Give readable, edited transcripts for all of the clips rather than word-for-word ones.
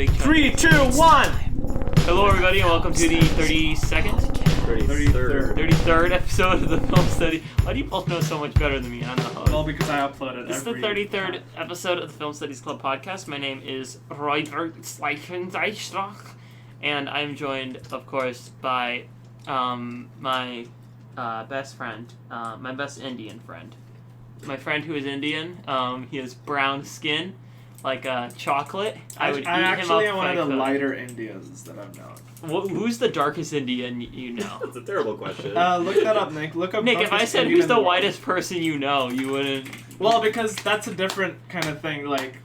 Big Chunk. 3, 2, 1! Hello, everybody, and welcome to the 32nd? 33rd episode of the Film Study. Why do you both know so much better than me? I don't know. Well, because I upload it This is the 33rd episode of the Film Studies Club podcast. My name is Robert Schleifenzeich, and I'm joined, of course, by my best friend, my best Indian friend. My friend who is Indian. He has brown skin, like chocolate. I would eat him up. one of the lighter Indians that I've known. Who's the darkest Indian you know? That's a terrible question. Look that up, Nick. Look up. Nick, if I said Indian who's the world. whitest person you know, you wouldn't. Well, because that's a different kind of thing. Like,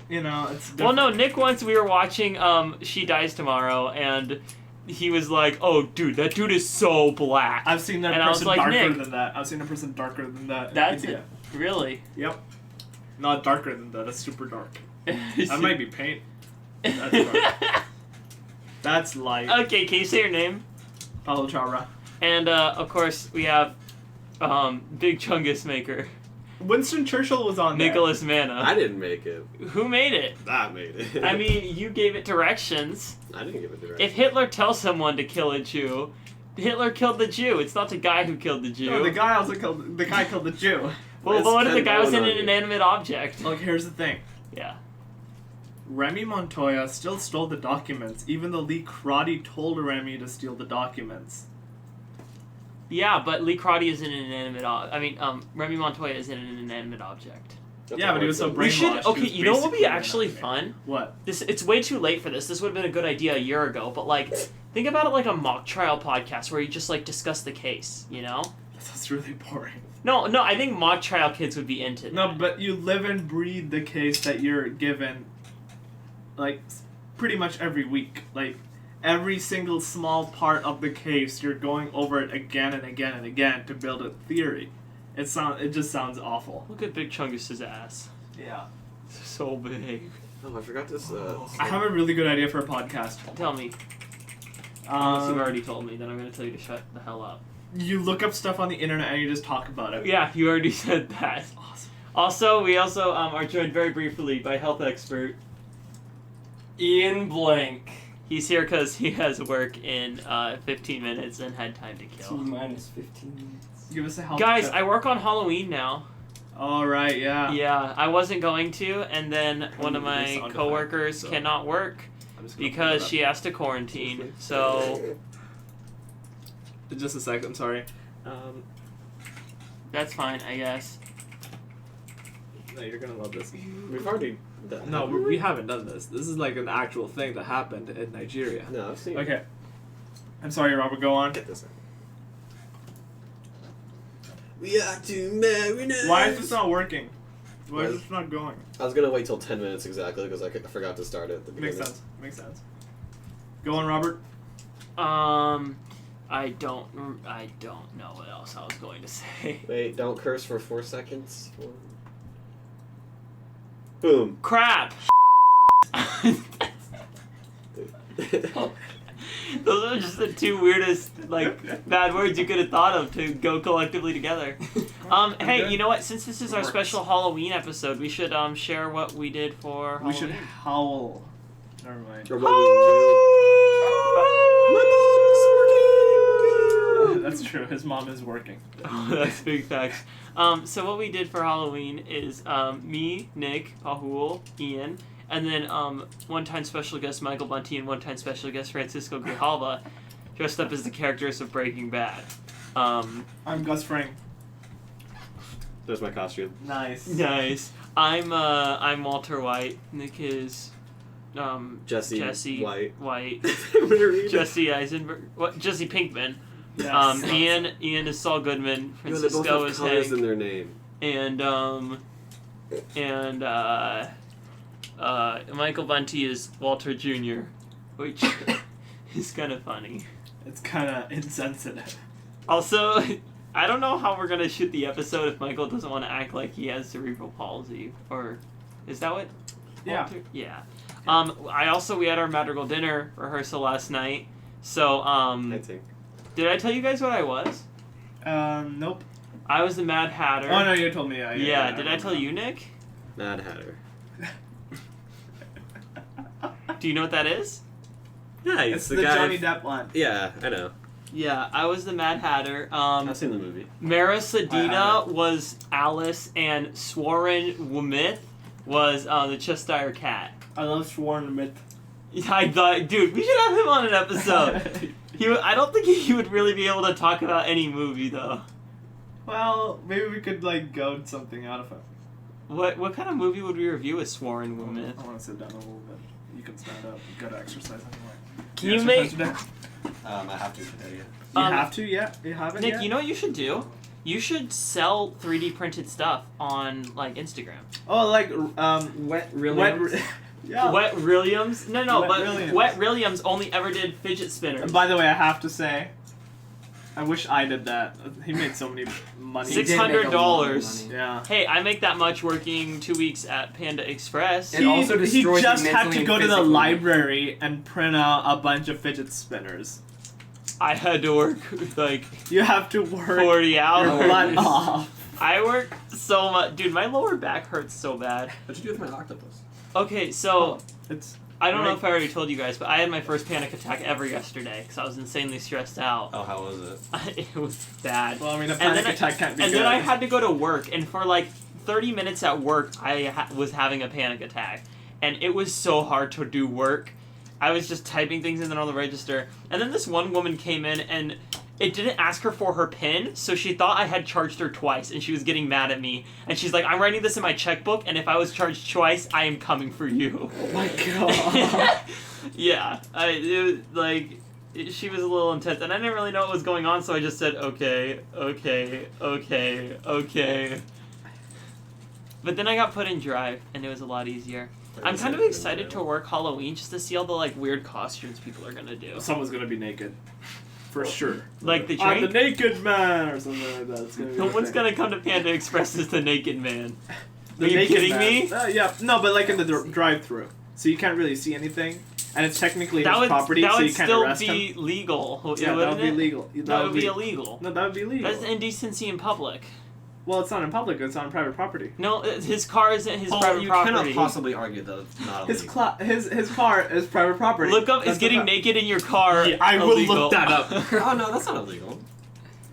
you know, it's different. Well, no, Nick, once we were watching She Dies Tomorrow, and he was like, oh, dude, that dude is so black. I've seen that and I was person like, darker Nick, than that. I've seen a person darker than that. That's India. it. Really? Yep. Not darker than that. That's super dark. That might be paint. That's dark. That's light. Okay, can you say your name? Paulo Chara. And, of course, we have Big Chungus Maker, Winston Churchill was on there. Nicholas Manna. I didn't make it. Who made it? I made it. I mean, you gave it directions. I didn't give it directions. If Hitler tells someone to kill a Jew, Hitler killed the Jew. It's not the guy who killed the Jew. No, the guy killed the Jew. Well, It's but what if the Ken guy was in Bone an on you. inanimate object? Look, here's the thing. Yeah. Remy Montoya still stole the documents, even though Lee Crotty told Remy to steal the documents. Yeah, but Lee Crotty is in an inanimate Remy Montoya is in an inanimate object. That's Yeah, all but he I was so said. We should, brainwashed. okay, He was you know what would be basically actually an fun? What? It's way too late for this. This would have been a good idea a year ago, but like, think about it like a mock trial podcast where you just like discuss the case, you know? That's really boring. No, I think mock trial kids would be into that. No, but you live and breathe the case that you're given, like, pretty much every week. Like, every single small part of the case, you're going over it again and again and again to build a theory. It just sounds awful. Look at Big Chungus's ass. Yeah. It's so big. Oh, I forgot this. I have a really good idea for a podcast. Tell me. Unless you've already told me, then I'm going to tell you to shut the hell up. You look up stuff on the internet and you just talk about it. Yeah, you already said that. Awesome. We also are joined very briefly by health expert Ian Blank. He's here because he has work in 15 minutes and had time to kill. T-minus 15 minutes. Give us a help. Guys, tip. I work on Halloween now. Alright, yeah. Yeah, I wasn't going to, and then one of This my sound coworkers effect, so- cannot work I'm just gonna because pull it she has to quarantine. So up. Just a sec, I'm sorry. that's fine, I guess. No, you're gonna love this. We've already done. No, we haven't done this. This is like an actual thing that happened in Nigeria. No, I've seen. Okay. I'm sorry, Robert, go on. Get this. We are two mariners. Why is this not working? Why is this not going? I was gonna wait till 10 minutes exactly because I forgot to start it at the beginning. Makes sense. Go on, Robert. I don't know what else I was going to say. Wait, don't curse for 4 seconds. Boom. Crap! Those are just the two weirdest, like, bad words you could have thought of to go collectively together. Hey, good. you know what? Since this is our Works. special Halloween episode, we should share what we did for Halloween. We should howl. Never mind. Or what we will. That's true. His mom is working. That's big facts. So what we did for Halloween is me, Nick, Pahul, Ian, and then one-time special guest Michael Bunty and one-time special guest Francisco Grijalva dressed up as the characters of Breaking Bad. I'm Gus Fring. There's my costume. Nice. Nice. I'm Walter White. Nick is Jesse White. White. Jesse. Jesse Eisenberg. What? Jesse Pinkman. Yes. Ian is Saul Goodman. They both Francisco have is colors Hank. in their name. And Michael Bunty is Walter Jr., which is kind of funny. It's kind of insensitive. Also, I don't know how we're gonna shoot the episode if Michael doesn't want to act like he has cerebral palsy, or is that what? Yeah. Walter? Yeah. We had our Madrigal dinner rehearsal last night. So I think. did I tell you guys what I was? Nope. I was the Mad Hatter. Oh no, you told me. Yeah. Did I tell you, Nick? Mad Hatter. Do you know what that is? Yeah, It's the the guy. Johnny Depp one. Yeah, I know. Yeah, I was the Mad Hatter. I've seen the movie. Mara I Sadina haven't. was Alice, and Swarren Womith was the Cheshire Cat. I love Sworn Myth. I thought, dude, we should have him on an episode. I don't think he would really be able to talk about any movie though. Well, maybe we could like goad something out of him. What kind of movie would we review with Swarren Womith? I want to sit down a little bit. You can stand up. You gotta exercise anyway. Can you make Today? I have to today. You Um, have to? Yeah. You haven't Nick? yet? You know what you should do? You should sell 3D printed stuff on like Instagram. Oh, like Wet yeah. Wet Williams? No, Wet but Williams. Wet Williams only ever did fidget spinners. And by the way, I have to say, I wish I did that. He made so many money. Six- $600. Yeah. Hey, I make that much working 2 weeks at Panda Express. It also he destroys just you had mentally to and go to the physically. library and print out a bunch of fidget spinners. I had to work like You have to work 40 your hours. butt off. I work so much. Dude, my lower back hurts so bad. What'd you do with my octopus? Okay, so It's I don't know right. if I already told you guys, but I had my first panic attack ever yesterday because I was insanely stressed out. Oh, how was it? It was bad. well, I mean, a And panic then attack can't be And good. then I had to go to work, and for like 30 minutes at work, I was having a panic attack. And it was so hard to do work. I was just typing things in there on the register. And then this one woman came in, and it didn't ask her for her PIN, so she thought I had charged her twice, and she was getting mad at me. And she's like, I'm writing this in my checkbook, and if I was charged twice, I am coming for you. Oh my god. Yeah, she was a little intense, and I didn't really know what was going on, so I just said, okay. But then I got put in drive, and it was a lot easier. I'm kind of excited to work Halloween just to see all the like weird costumes people are gonna do. Someone's gonna be naked. For sure. Like the I'm the drink. naked man or something like that. It's gonna be No the one's thing. gonna come to Panda Express as the naked man. The Are you naked kidding man. me? Yeah, no, but like in the drive-through, so you can't really see anything, and it's technically That his would property, so you can't still arrest be him. legal. Yeah, that wouldn't would be it? legal. That would be illegal. No, that would be legal. That's indecency in public. Well, it's not in public. It's on private property. No, his car isn't his Oh, private you property. cannot possibly argue that it's not His illegal. his car is private property. Look up, That's is getting the fa- naked in your car Yeah, I will illegal? look that up. Oh no, that's not illegal.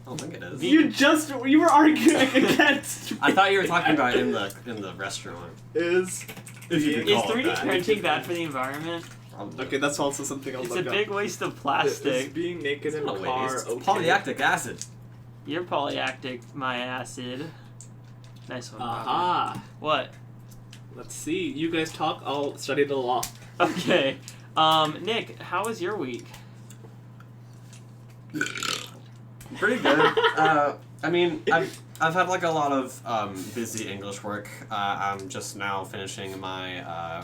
I don't think it is. You were arguing against. I thought you were talking about in the restaurant. is. If you could Is call it 3D that. printing bad for the environment? Probably. Okay, that's also something I'll It's a look up. big waste of Is plastic. being naked It's in not a a car waste. okay? It's polylactic acid. You're polyactic, my acid. Nice one. Robert. Aha. What? Let's see. You guys talk. I'll study the law. Okay. Nick, how was your week? Pretty good. I mean, I've had like a lot of busy English work. I'm just now finishing my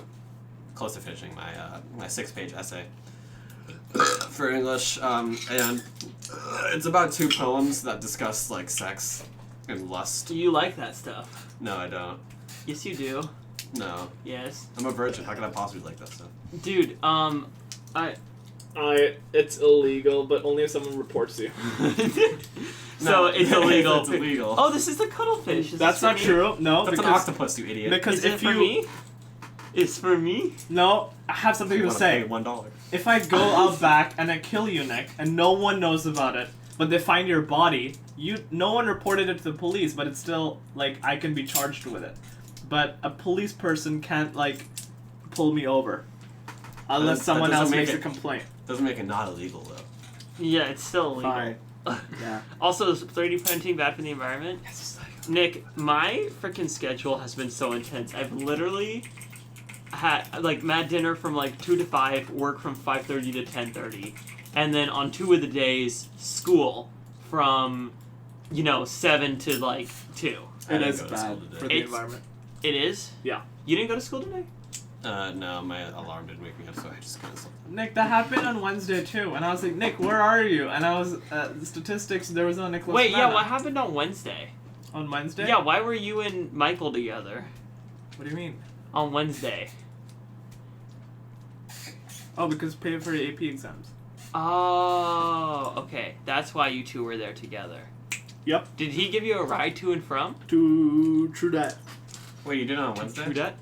close to finishing my 6-page essay for English, and it's about 2 poems that discuss like sex and lust. Do you like that stuff? No, I don't. Yes, you do. No, Yes. I'm a virgin. How can I possibly like that stuff? Dude, It's illegal, but only if someone reports you. So No, it's illegal. It's illegal. Oh, this is the cuttlefish. Is That's this for not me? true. No, That's an because octopus, you idiot. because Is it if for you me? It's for me? no, I have something You to wanna say. pay $1. If I go out back and I kill you, Nick, and no one knows about it, but they find your body, no one reported it to the police, but it's still like I can be charged with it. But a police person can't like pull me over unless That someone doesn't else make makes a it- complaint. Doesn't make it not illegal though. Yeah, it's still illegal. Fine. Yeah. Also, is 3D printing bad for the environment? Nick, my freaking schedule has been so intense. I've literally had like mad dinner from like 2 to 5, work from 5:30 to 10:30, and then on 2 of the days, school from 7 to like 2. I It didn't is go to school bad today. for the It's- environment. It is? Yeah. You didn't go to school today? No, my alarm didn't wake me up, so I just kind of slept. Nick, that happened on Wednesday too, and I was like, Nick, where are you? And I was statistics. There was no Nicholas. Wait, yeah, Manna. what happened on Wednesday? On Wednesday? Yeah, why were you and Michael together What do you mean? on Wednesday? Oh, because pay for the AP exams. Oh, okay. That's why you two were there together. Yep. Did he give you a ride to and from? To true that. Wait, you did it on Wednesday? True that?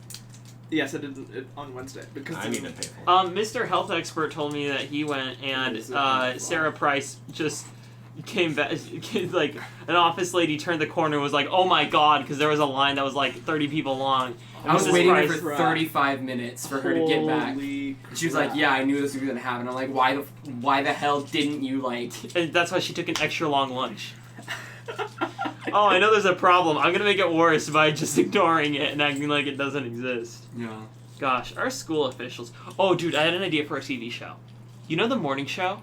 Yes, I did it on Wednesday because I need to pay for it. Mr. Health Expert told me that he went and Sarah Price just came back. Like an office lady turned the corner and was like, "Oh my god!" Because there was a line that was like 30 people long. I was Mrs. waiting Price- for 35 minutes for her to get back. Holy She was like, crap. "Yeah, I knew this was gonna happen." I'm like, "Why the hell didn't you like?" And that's why she took an extra long lunch. Oh, I know there's a problem. I'm gonna make it worse by just ignoring it and acting like it doesn't exist. Yeah. Gosh, our school officials. Oh, dude, I had an idea for a TV show. You know the morning show?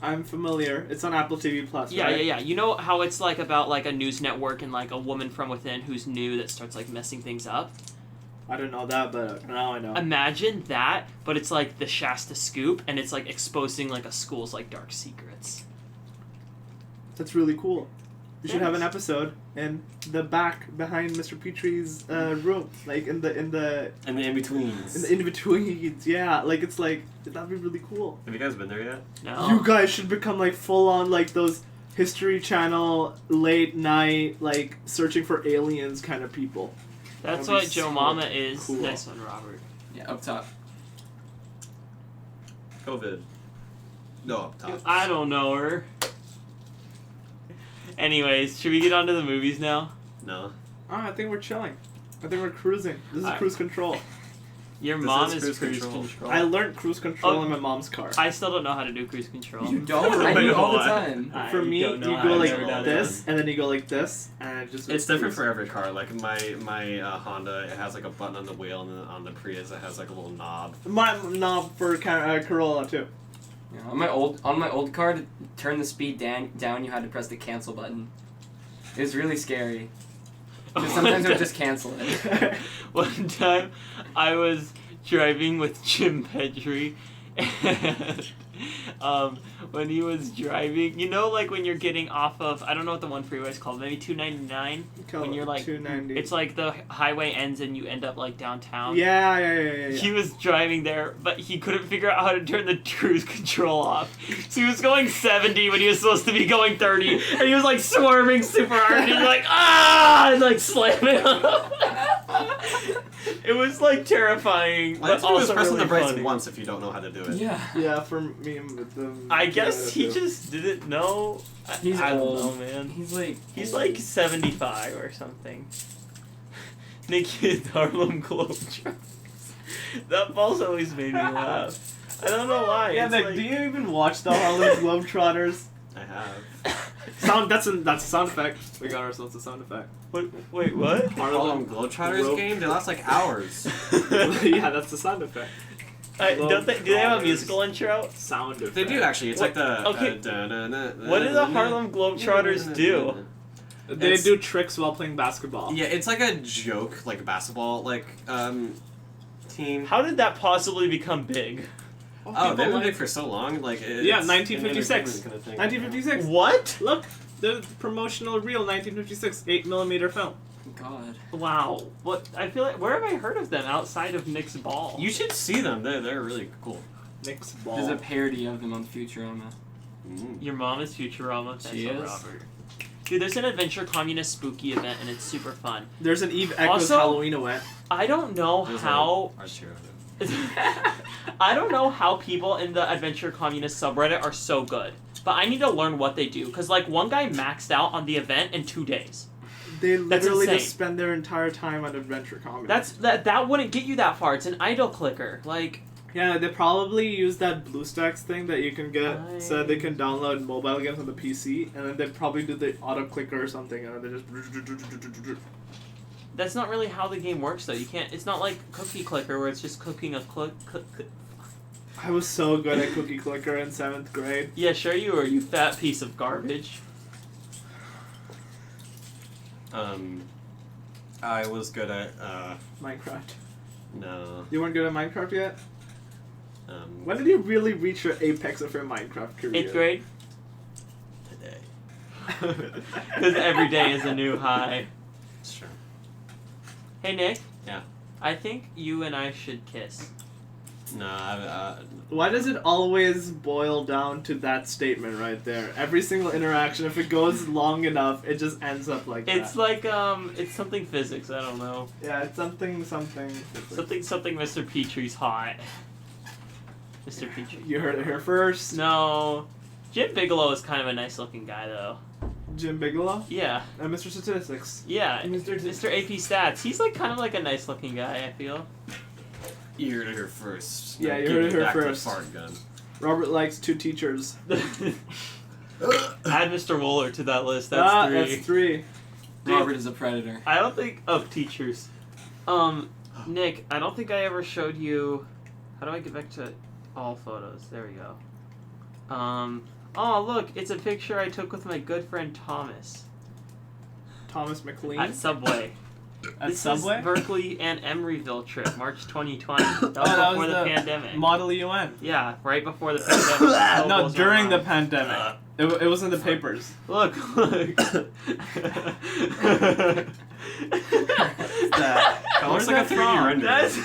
I'm familiar. It's on Apple TV Plus. Yeah, right? yeah. You know how it's like about like a news network and like a woman from within who's new that starts like messing things up? I didn't know that, but now I know. Imagine that, but it's like the Shasta Scoop and it's like exposing like a school's like dark secrets. That's really cool. You should have an Thanks. episode in the back behind Mr. Petrie's room, like in the And the in-betweens. in betweens. Yeah, like it's like that'd be really cool. Have you guys been there yet? No. You guys should become like full on like those History Channel late night like searching for aliens kind of people. That's That'd be what Joe so Mama is. cool. Nice one, Robert. Yeah, up top. COVID. No, up top. I don't know her. Anyways, should we get on to the movies now? No. I think we're chilling. I think we're cruising. This is I- cruise control. Your This mom is is cruise cruise control. control. I learned cruise control Oh. in my mom's car. I still don't know how to do cruise control. You don't? I do all the time. I For me, don't know you how go I've like never done this, it. and then you go like this, and it just. It's different for every car. Like my Honda, it has like a button on the wheel, and then on the Prius, it has like a little knob. My knob for Corolla too. Yeah, on my old car, to turn the speed down, you had to press the cancel button. It was really scary. 'Cause sometimes it would just cancel it. One time, I was driving with Jim Pedri, and when he was driving, you know, like when you're getting off of, I don't know what the one freeway is called, maybe 299. When you're like, 290. it's like the highway ends and you end up like downtown. Yeah. He was driving there, but he couldn't figure out how to turn the cruise control off. So he was going 70 when he was supposed to be going 30, and he was like swerving super hard, and he was like, ah, and like slamming. It was like terrifying, Well, but that's just also pressing really the brakes funny. once if you don't know how to do it. Yeah. Yeah, for me with the. I guess he too. just didn't know. He's I don't old. know, man. He's Like 75 or something. Naked Harlem Globetrotters. That false always made me laugh. I don't know why. Yeah, it's like, like, do you even watch the Harlem Globetrotters? I have. That's a sound effect. We got ourselves a sound effect. wait, what? Harlem Globetrotters game? They last like hours. Yeah, that's the sound effect. Do they have a Globetrotters. musical intro? Sound effect. They do actually. It's like the. Okay. What do the Harlem Globetrotters do? They It's- do tricks while playing basketball. Yeah, it's like a joke, like a basketball, like team. How did that possibly become big? Oh, they've been big for so long. Like it's Yeah, an 1956. entertainment kind of thing. 1956. What? Look, the promotional reel, 1956, 8mm film. God. Wow. What? I feel like, where have I heard of them outside of Nick's Ball? You should see them. They're really cool. Nick's ball. There's a parody of them on Futurama. Your mom is Futurama. Thanks, She is. Robert. Dude, there's an Adventure Communist spooky event, and it's super fun. There's an Eve Echoes Also- Halloween event. I don't know There's how... our cheer. I don't know how people in the Adventure Communist subreddit are so good. But I need to learn what they do. Because, like, one guy maxed out on the event in 2 days. They That's literally insane. just spend their entire time on Adventure Comedy. That wouldn't get you that far. It's an idle clicker. Like... Yeah, they probably use that BlueStacks thing that you can get so that they can download mobile games on the PC, and then they probably do the auto clicker or something, and then they just. That's not really how the game works, though. You can't... It's not like Cookie Clicker, where it's just cooking a click... I was so good at Cookie Clicker in 7th grade. Yeah, sure you were, you fat piece of garbage. I was good at Minecraft. no. You weren't good at Minecraft yet? When did you really reach your apex of your Minecraft career? 8th grade? Today. Because every day is a new high. It's true. Hey, Nick? Yeah. I think you and I should kiss. No, Why does it always boil down to that statement right there? Every single interaction, if it goes long enough, it just ends up like that. It's like it's something physics. I don't know. Yeah, it's something. Something. Mr. Petrie's hot. Mr. Petrie. You heard it here first. No, Jim Bigelow is kind of a nice looking guy though. Jim Bigelow? Yeah. Mr. Statistics. Yeah. Mr. Mr. AP Stats. He's like kind of like a nice looking guy. I feel. you heard it here first. Yeah, Now you give heard me it here back the first. fart gun. Robert likes 2 teachers. Add Mr. Wooler to that list. That's 3. That's 3. Robert is a predator. I don't think teachers. Nick, I don't think I ever showed you. How do I get back to all photos? There we go. Oh look, it's a picture I took with my good friend Thomas Thomas McLean. at Subway. At This Subway? is Berkeley and Emeryville trip, March 2020. That was that before was the the pandemic. Model UN. Yeah, right before the pandemic. No, Locals during the around. pandemic. It was in the papers. Look. That looks like a 3D from? render. That's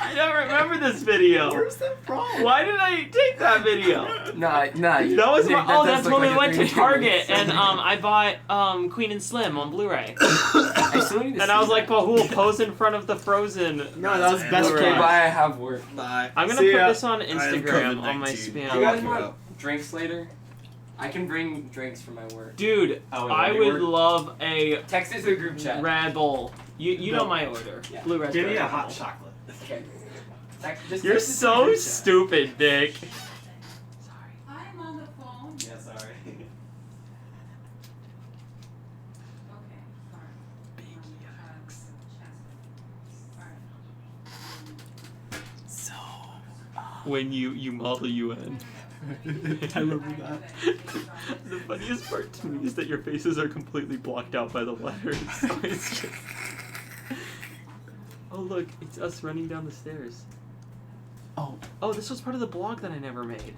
I don't remember this video. Where's that from? Why did I take that video? Nah. That was Nick, my, does that's look when like we a went to 3D Target render. and I bought Queen and Slim on Blu-ray. I still need to And see I was like, that. Pahul, pose in front of the Frozen. No, that was best Blu-ray. Okay, Buy. bye. I have work. Bye. I'm gonna See put ya. this on I am Instagram on my COVID-19. spam. Do you I'll guys walk you want out. drinks later? I can bring drinks for my work. Dude, Oh, I wait, would we're- love a Text it to the group chat. Red Bull. You know my order. Yeah. Blue raspberry. Give me a Red hot Bull. chocolate. Okay. Just You're text it to the so group chat. stupid, Nick. Sorry. I'm on the phone. Yeah, sorry. Okay, sorry. Big yucks. Alright. So, when you model UN. I remember that. The funniest part to me is that your faces are completely blocked out by the letters. So it's just... Oh look, it's us running down the stairs. Oh, this was part of the blog that I never made.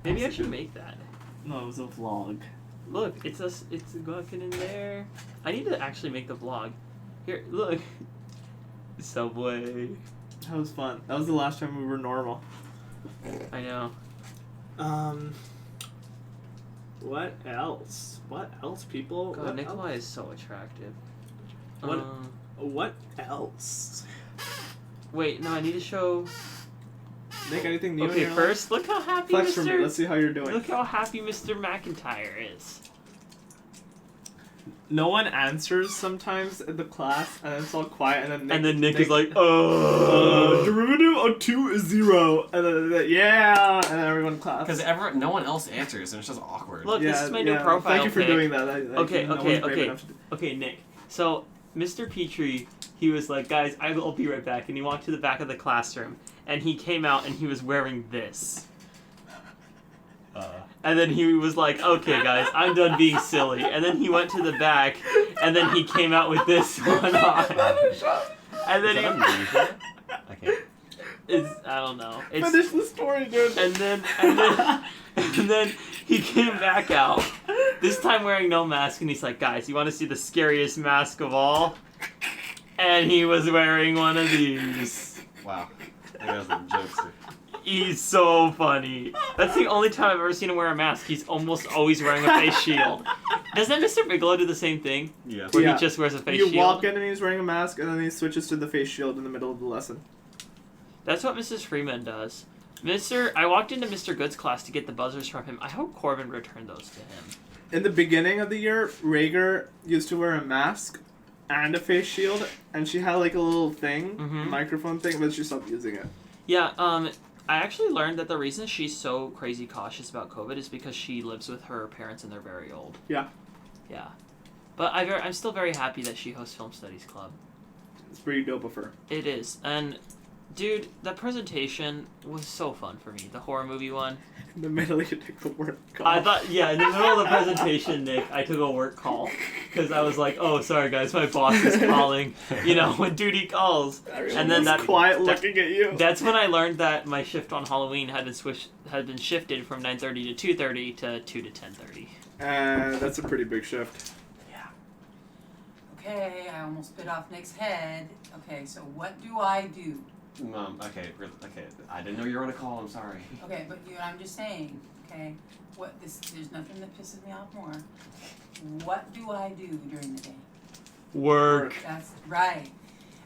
Maybe I should make that. No, it was a vlog. Look, it's us. It's walking in there. I need to actually make the vlog. Here, look. Subway. That was fun. That was the last time we were normal. I know. What else? What else, people? God, What Nikolai else? is so attractive. What- What else? Wait, no, I need to show. Nick, anything new in Okay, your life? first, look how happy Flex for me. Mr. Let's see how you're doing. Look how happy Mr. McIntyre is. No one answers sometimes in the class, and it's all quiet, and then Nick is like, oh. derivative of 2 is 0, and then yeah, and then everyone claps. Because no one else answers, and it's just awkward. Look, this is my new yeah. profile Thank you for pic. doing that. Okay, no okay, one's brave okay. enough to do- Okay, Nick. So, Mr. Petrie, he was like, guys, I will be right back. And he walked to the back of the classroom. And he came out and he was wearing this. And then he was like, okay, guys, I'm done being silly. And then he went to the back. And then he came out with this one on. And then Okay. I don't know. It's, Finish the story, dude. and then he came back out. This time wearing no mask, and he's like, guys, you want to see the scariest mask of all? And he was wearing one of these. Wow. That was a jokester. He's so funny. That's the only time I've ever seen him wear a mask. He's almost always wearing a face shield. Doesn't Mr. Bigelow do the same thing? Yeah. Where Yeah. he just wears a face You shield? walk in and he's wearing a mask, and then he switches to the face shield in the middle of the lesson. That's what Mrs. Freeman does. I walked into Mr. Good's class to get the buzzers from him. I hope Corbin returned those to him. In the beginning of the year, Rager used to wear a mask and a face shield, and she had like a little thing, Mhm. microphone thing, but she stopped using it. Yeah, I actually learned that the reason she's so crazy cautious about COVID is because she lives with her parents and they're very old. Yeah. Yeah. But I'm still very happy that she hosts Film Studies Club. It's pretty dope of her. It is. And, dude, that presentation was so fun for me. The horror movie one. In the middle, you take the word call. I thought, yeah, in the middle of the presentation, Nick, I took a work call. Because I was like, oh, sorry, guys, my boss is calling. You know, when duty calls. And then Everyone's that quiet looking at you. That's when I learned that my shift on Halloween had been shifted from 9:30 to 2:30 to 2 to 10:30. That's a pretty big shift. Yeah. Okay, I almost bit off Nick's head. Okay, so what do I do? Mom, okay, okay. I didn't know you were on a call. I'm sorry. Okay, but I'm just saying, okay, there's nothing that pisses me off more. What do I do during the day? Work. That's right.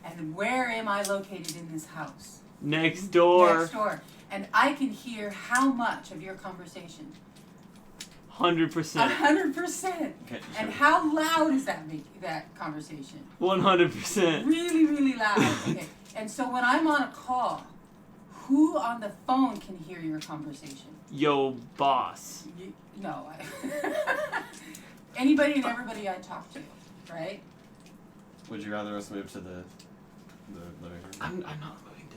And where am I located in this house? Next door. Next door. And I can hear how much of your conversation? 100%. 100%. Okay. And how loud is that conversation? 100%. Really, really loud. Okay. And so when I'm on a call, who on the phone can hear your conversation? Yo, boss. No. Anybody and everybody I talk to, right? Would you rather us move to the living room? I'm not moving to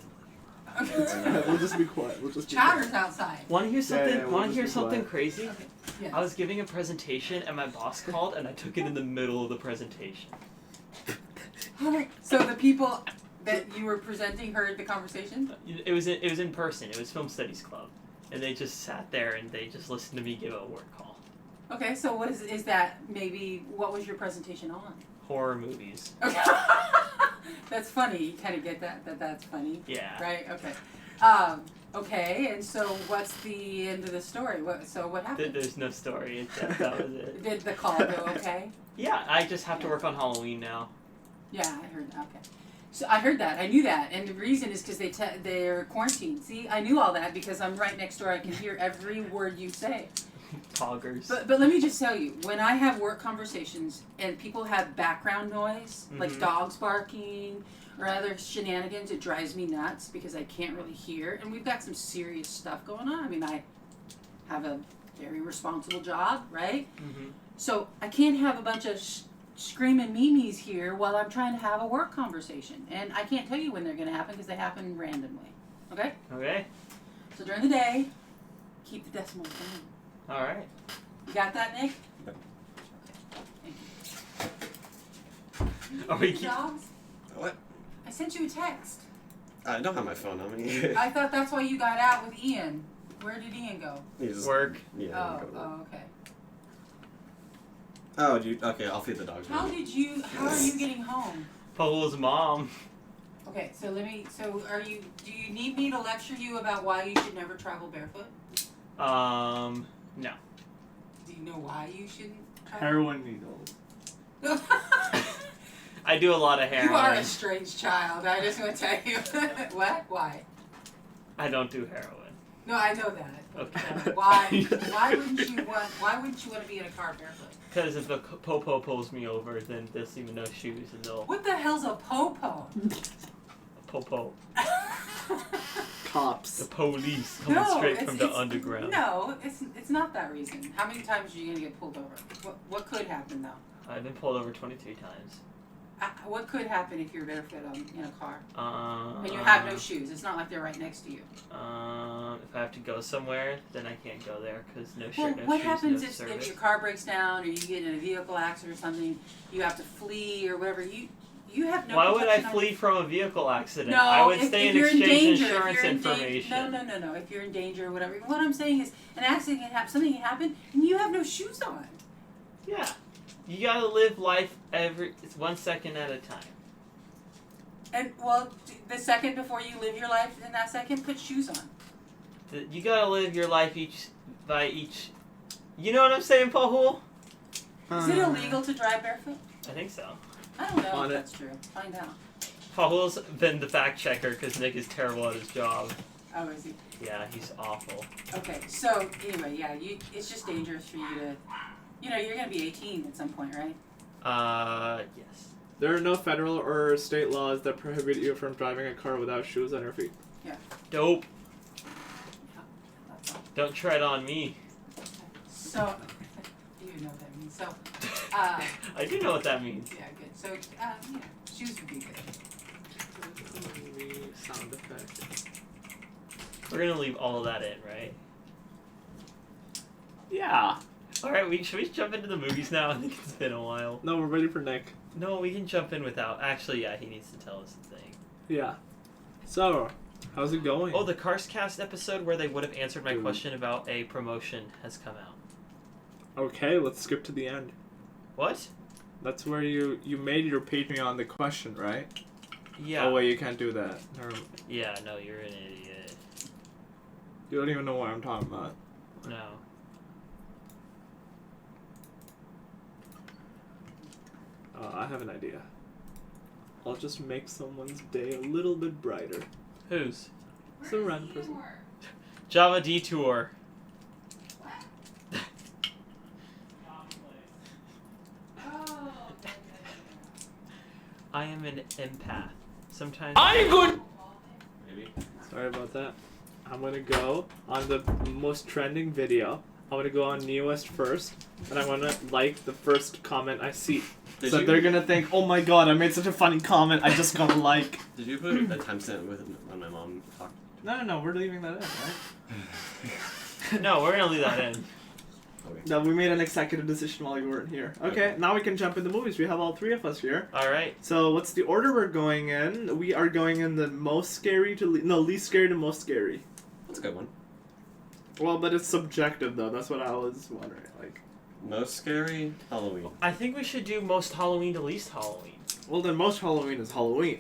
the living room. We'll just be quiet. We'll just be Chatter's outside. Want to hear something? we'll Want to just hear be something quiet. crazy? Okay. Yes. I was giving a presentation and my boss called and I took it in the middle of the presentation. So the people that you were presenting heard the conversation? It was in person. It was Film Studies Club, and they just sat there and they just listened to me give a work call. Okay, so what is that? Maybe what was your presentation on? Horror movies. Okay. That's funny. You kind of get that's funny, Yeah. right? Okay. Okay, and so what's the end of the story? What happened? There's no story. That was it. Did the call go okay? Yeah, I just have to work on Halloween now. Yeah, I heard that. Okay. So I heard that. I knew that. And the reason is because they're quarantined. See, I knew all that because I'm right next door. I can hear every word you say. Poggers. But let me just tell you, when I have work conversations and people have background noise, like Mhm. dogs barking or other shenanigans, it drives me nuts because I can't really hear. And we've got some serious stuff going on. I mean, I have a very responsible job, right? Mm-hmm. So I can't have a bunch of screaming memes here while I'm trying to have a work conversation. And I can't tell you when they're going to happen because they happen randomly. Okay? Okay. So during the day, keep the decimals down. All right. You got that, Nick? Yep. Okay. Thank you. Are we Your keep- dogs? What? I sent you a text. I don't have my phone on me. I thought that's why you got out with Ian. Where did Ian go? He's- Work. Yeah. Oh, go to work. okay. Oh, okay, I'll feed the dogs. How are you getting home? Paul's mom. Okay, so do you need me to lecture you about why you should never travel barefoot? No. Do you know why you shouldn't travel? Heroin needles. I do a lot of heroin. You are a strange child, I just want to tell you. What? Why? I don't do heroin. No, I know that. But, Okay. why wouldn't you want to be in a car barefoot? Because if the popo pulls me over, then they'll see me no shoes and they'll What the hell's a popo? popo. Cops. The police coming straight from the underground. No, it's not that reason. How many times are you gonna get pulled over? What could happen though? I've been pulled over 23 times. What could happen if you're barefoot in a car And and you have no shoes? It's not like they're right next to you. If I have to go somewhere, then I can't go there because no Well, shirt, no what shoes, happens no if service. your car breaks down or you get in a vehicle accident or something? You have to flee or whatever. You have no. Why would I protection on- flee from a vehicle accident? No, I would if stay and you're in exchange danger, insurance if you're in information. No. If you're in danger or whatever. What I'm saying is, an accident can happen, something can happen, and you have no shoes on. Yeah. You gotta live life it's 1 second at a time. And well, the second before you live your life, in that second, put shoes on. You gotta live your life by each. You know what I'm saying, Paul? Is it illegal to drive barefoot? I think so. I don't know On if it. that's true. Find out. Paul's been the fact checker because Nick is terrible at his job. Oh, is he? Yeah, he's awful. Okay, so anyway, yeah, it's just dangerous for you to, you're gonna be 18 at some point, right? Yes. There are no federal or state laws that prohibit you from driving a car without shoes on your feet. Dope. That's all. Don't tread on me. So, you know what that means. So, I do know what that means. yeah, good. So, shoes would be good. Sound effect. We're gonna leave all of that in, right? Yeah. Alright, should we jump into the movies now? I think it's been a while. No, we're ready for Nick. No, we can jump in without. Actually, yeah, he needs to tell us the thing. Yeah. So, how's it going? Oh, the Carscast episode where they would have answered my Ooh. question about a promotion has come out. Okay, let's skip to the end. What? That's where you made your Patreon the question, right? Yeah. Oh wait, you can't do that. Yeah, no, you're an idiot. You don't even know what I'm talking about. No. I have an idea. I'll just make someone's day a little bit brighter. Whose? Some random person. Java Detour. I am an empath. Sometimes I'm good. Maybe. Sorry about that. I'm gonna go on the most trending video. I'm gonna go on newest first, and I'm gonna like the first comment I see. So they're gonna think, oh my god, I made such a funny comment, I just got a like. Did you put a timestamp with when my mom talked? No, we're leaving that in, right? No, we're gonna leave that in. Okay. No, we made an executive decision while you weren't here. Okay, now we can jump into movies. We have all three of us here. All right. So what's the order we're going in? We are going in the most scary to least scary to most scary. That's a good one. Well, but it's subjective though. That's what I was wondering. Like, Most scary Halloween. I think we should do most Halloween to least Halloween. well, then most Halloween is Halloween.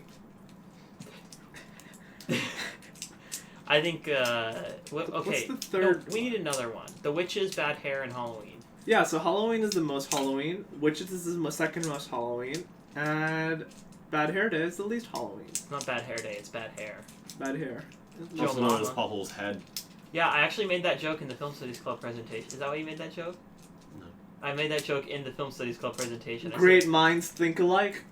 I think. Okay. What's the third No, we need another one. The Witches, Bad Hair, and Halloween. Yeah, so Halloween is the most Halloween. Witches is the second most Halloween, and Bad Hair Day is the least Halloween. It's not Bad Hair Day. It's Bad Hair. Bad hair. Joe Also known as Mama. Paul's head. Yeah, I actually made that joke in the Film Studies Club presentation. Is that why you made that joke? No. I made that joke in the Film Studies Club presentation. I Great said- minds think alike.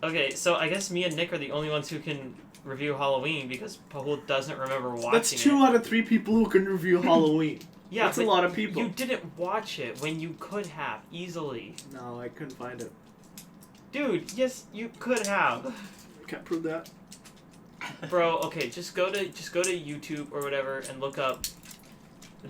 Okay, so I guess me and Nick are the only ones who can review Halloween because Paul doesn't remember watching That's it. 2 out of 3 people who can review Halloween. Yeah, That's a but lot of people. You didn't watch it when you could have easily. No, I couldn't find it. Dude, yes, you could have. Can't prove that. Bro, okay, just go to YouTube or whatever and look up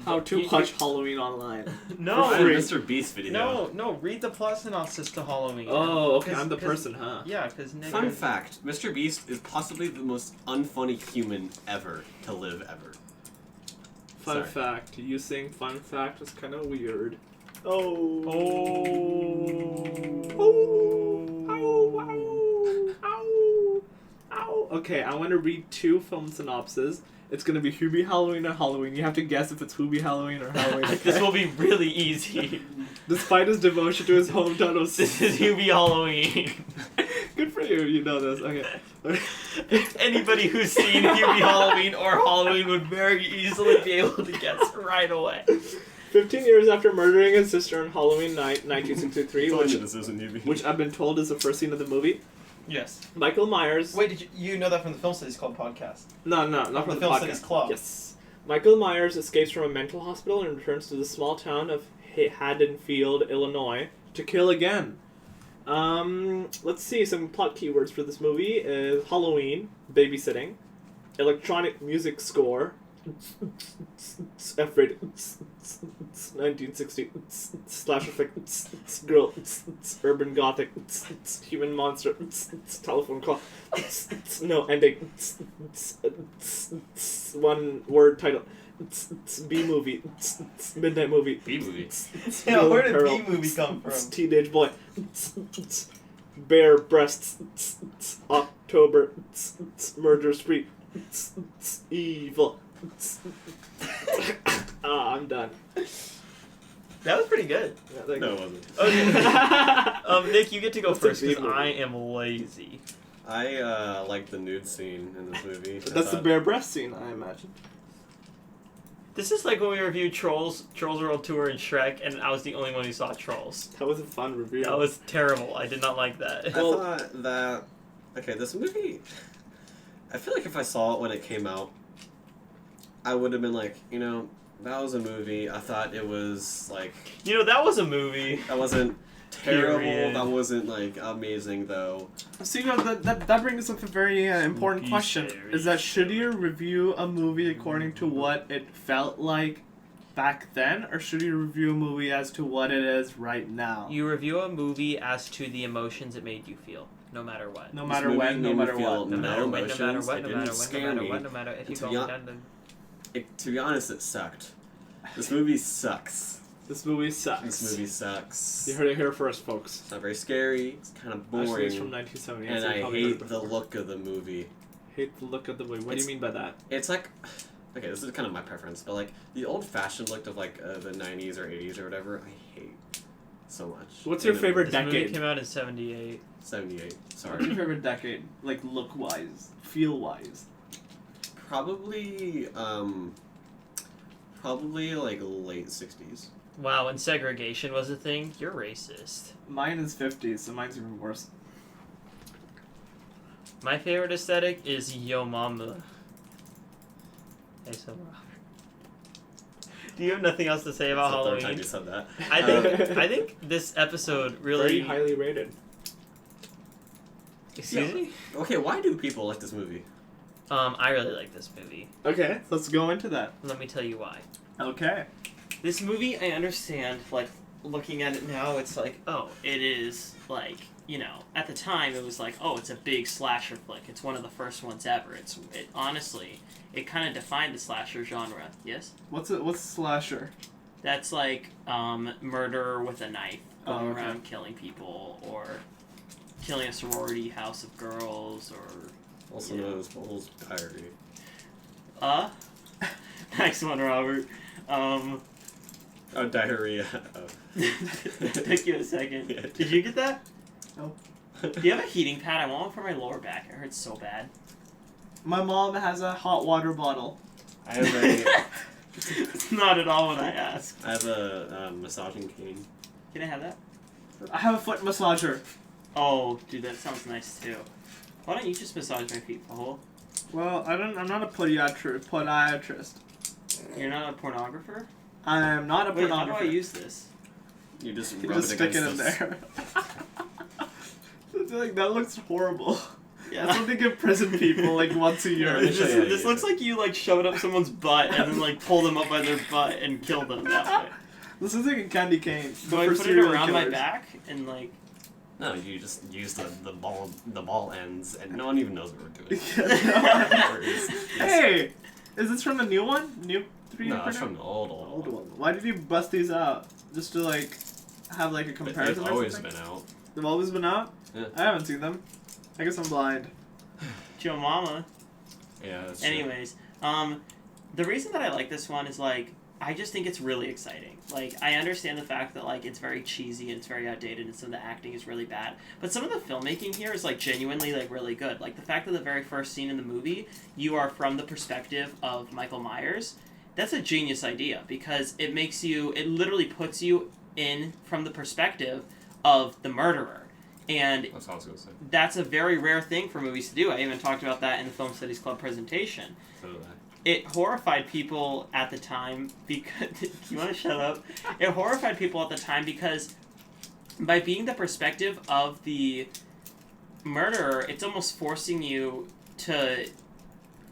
How to you- watch Halloween online. No, I had a free. Mr. Beast video. no, read the plot synopsis to Halloween. Oh, okay, 'Cause- I'm the 'cause- person, huh? Yeah, because Nick. Fun fact: Mr. Beast is possibly the most unfunny human ever to live ever. Fun Sorry. fact. You saying fun fact is kind of weird. Oh. Oh. Ow, ow, ow, ow. Okay, I want to read 2 film synopses. It's gonna be Hubie Halloween or Halloween. You have to guess if it's Hubie Halloween or Halloween. Okay? This will be really easy. Despite his devotion to his hometown of This is Hubie Halloween. Good for you, you know this. Okay. Anybody who's seen Hubie Halloween or Halloween would very easily be able to guess right away. 15 years after murdering his sister on Halloween night, 1963, This isn't Hubie. which I've been told is the first scene of the movie, Yes. Michael Myers... Wait, did you know that from the Film Studies Club podcast? No, not From from the Film podcast. Studies Club. Yes. Michael Myers escapes from a mental hospital and returns to the small town of Haddonfield, Illinois, to kill again. Let's see, some plot keywords for this movie is Halloween, babysitting, electronic music score, F-rated, 1960, slash effect, girl, urban gothic, human monster, telephone call, no ending, one word title, B-movie, midnight movie, B-movie. Yeah, where did Carol, B-movie come from? Teenage boy, bare breasts, October, murder spree, evil. I'm done. That was pretty good. Yeah, thank No, you. it wasn't. Okay. Nick, you get to go What's the first because B-movie? I am lazy. I like the nude scene in this movie. That's the bare breast scene, I imagine. This is like when we reviewed Trolls World Tour and Shrek, and I was the only one who saw Trolls. That was a fun review. That was terrible. I did not like that. I thought that. Okay, this movie. I feel like if I saw it when it came out, I would have been like, that was a movie. I thought it was like. That was a movie. That wasn't terrible. Period. That wasn't like amazing though. So that brings up a very important Spooky, question. scary Is that should you review a movie according to what it felt like back then, or should you review a movie as to what it is right now? You review a movie as to the emotions it made you feel, no matter what. No This matter movie when, no made me matter feel what. No matter no when, no matter emotions. what, It no didn't matter when, no scare matter me. what, no matter if you To go be hon- down the... To be honest, it sucked. This movie sucks. This movie sucks. This movie sucks. You heard it here first, folks. It's not very scary. It's kind of boring. Actually, it's from 1978. and so you I probably heard hate it the before. look of the movie. Hate the look of the movie. What do you mean by that? It's like, okay, this is kind of my preference, but like the old-fashioned look of like the 90s or 80s or whatever, I hate so much. What's your And favorite This movie decade? came out in '78. 78. What's Sorry. your favorite decade? Like look-wise, feel-wise. Probably like late 60s. Wow, when segregation was a thing, you're racist. Mine is 50s, so mine's even worse. My favorite aesthetic is Yo Mama. Hey, so do you have nothing else to say about It's the third time Halloween? you said that. I think this episode really. Very highly rated. Excuse me. Okay, why do people like this movie? I really like this movie. Okay, let's go into that. Let me tell you why. Okay. This movie, I understand, like, looking at it now, it's like, oh, it is, like, you know, at the time, it was like, oh, it's a big slasher flick. It's one of the first ones ever. Honestly, it kind of defined the slasher genre, yes? What's slasher? That's like, murder with a knife, going Oh, okay. around killing people, or killing a sorority house of girls, or, Also Yeah. known as Bull's Diary. nice one, Robert. Oh, diarrhea. Oh. Took you a second. Yeah. Did you get that? No. Do you have a heating pad? I want one for my lower back. It hurts so bad. My mom has a hot water bottle. I have a It's not at all what I asked. massaging cane. Can I have that? I have a foot massager. Oh, dude, that sounds nice too. Why don't you just massage my feet, Paul? Well, I'm not a podiatrist. You're not a pornographer? I am not a Wait, how do pornographer. I use this? You just You rub just it stick it against in this. there. Like, that looks horrible. Yeah. That's what they give prison people like once a year. Let me show you how to This use looks it. like you like shove it up someone's butt and then like pull them up by their butt and kill them that way. This is like a candy cane. Do I for put it serial around my killers. back and like? No, you just use the ball ends, and no one even knows what we're doing. Or is- Hey, is this from the new one? New 3D No, it's printer? from the old Old one. Why did you bust these out? Just to like have like a comparison They've or always something? been out. They've always been out? Yeah. I haven't seen them. I guess I'm blind. Joe Mama. Yeah, that's true. Anyways, the reason that I like this one is like I just think it's really exciting. Like I understand the fact that like it's very cheesy and it's very outdated and some of the acting is really bad, but some of the filmmaking here is like genuinely like really good. Like the fact that the very first scene in the movie you are from the perspective of Michael Myers. That's a genius idea because it literally puts you in from the perspective of the murderer. And That's what I was gonna say. that's a very rare thing for movies to do. I even talked about that in the Film Studies Club presentation. So did I. It horrified people at the time because... You want to shut up? It horrified people at the time because by being the perspective of the murderer, it's almost forcing you to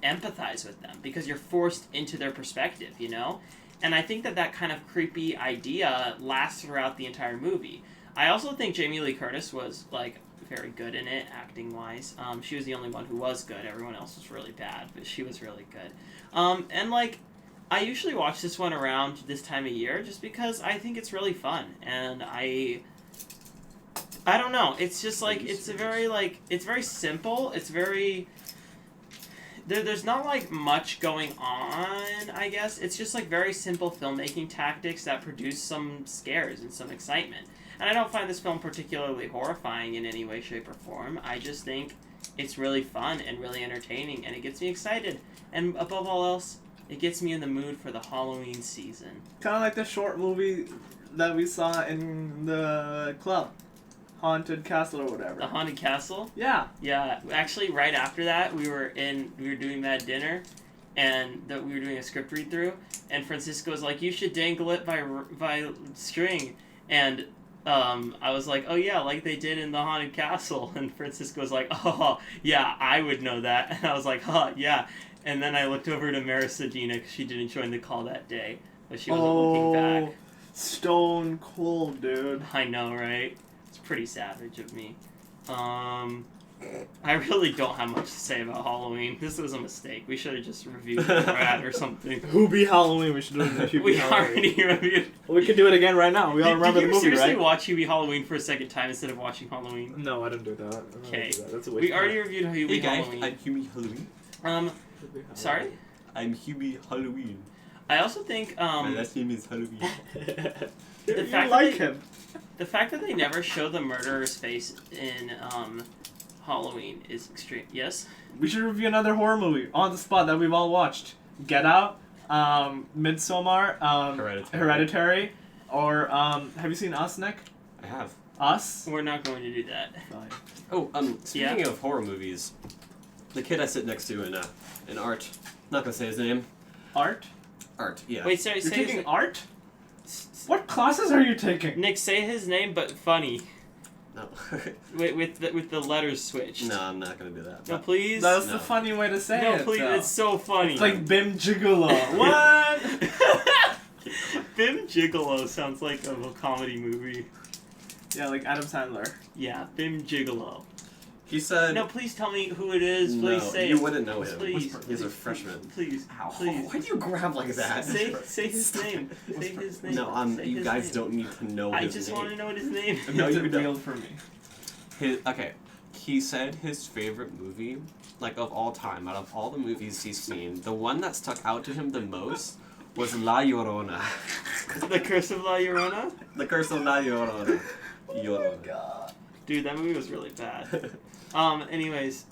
empathize with them because you're forced into their perspective, you know? And I think that kind of creepy idea lasts throughout the entire movie. I also think Jamie Lee Curtis was, like, very good in it, acting-wise. She was the only one who was good. Everyone else was really bad, but she was really good. And, like, I usually watch this one around this time of year just because I think it's really fun. And I don't know. It's just, like, it's very simple. It's very... There's not, like, much going on, I guess. It's just, like, very simple filmmaking tactics that produce some scares and some excitement. And I don't find this film particularly horrifying in any way, shape, or form. I just think it's really fun and really entertaining, and it gets me excited. And above all else, it gets me in the mood for the Halloween season. Kind of like the short movie that we saw in the club. Haunted Castle or whatever. The Haunted Castle? Yeah. Yeah, actually, right after that, we were doing that dinner, and we were doing a script read through, and Francisco was like, "You should dangle it by string," and I was like, "Oh yeah, like they did in the Haunted Castle," and Francisco was like, "Oh yeah, I would know that," and I was like, "Huh, yeah," and then I looked over to Marisadina because she didn't join the call that day, but she wasn't looking back. Stone cold, dude. I know, right? It's pretty savage of me. I really don't have much to say about Halloween. This was a mistake. We should have just reviewed Brad or something. Hubie Halloween. We should do it. We already reviewed. We could do it again right now. We all remember Did the you movie, seriously right? watch Hubie Halloween for a second time instead of watching Halloween? No, I didn't do that. Okay. That's a waste We of already time. reviewed Hubie Hey guys, Halloween. I'm Hubie Halloween. Hubie Sorry? I'm Hubie Halloween. I also think My last name is Halloween. The You fact like that him. the fact that they never show the murderer's face in Halloween is extreme. Yes? We should review another horror movie on the spot that we've all watched. Get Out, Midsommar, Hereditary, or have you seen Us, Nick? I have. Us? We're not going to do that. Fine. Oh, speaking of horror movies, the kid I sit next to in art, not gonna say his name. Art? Art, yeah. Wait, say You're his taking art? What classes are you taking? Nick, say his name, but funny. No. With the letters switched. No, I'm not gonna do that. No, but- please. That's No. the funny way to say No, it. please. though. It's so funny. It's like Bim Gigolo. What? Bim Gigolo sounds like a comedy movie. Yeah, like Adam Sandler. Yeah, Bim Gigolo. He said. No, please tell me who it is. No, Please say you it. wouldn't know him. Please. He's a freshman. Please. Ow. Please. Why do you grab like that? Say his name. Say his name. No, Say you his guys name. don't need to know I his just name. want to know what his name is. No, it's you don't. real for me. Okay, he said his favorite movie, like of all time, out of all the movies he's seen, the one that stuck out to him the most was La Llorona. The Curse of La Llorona? The Curse of La Llorona. Llorona. God. Dude, that movie was really bad. Anyways,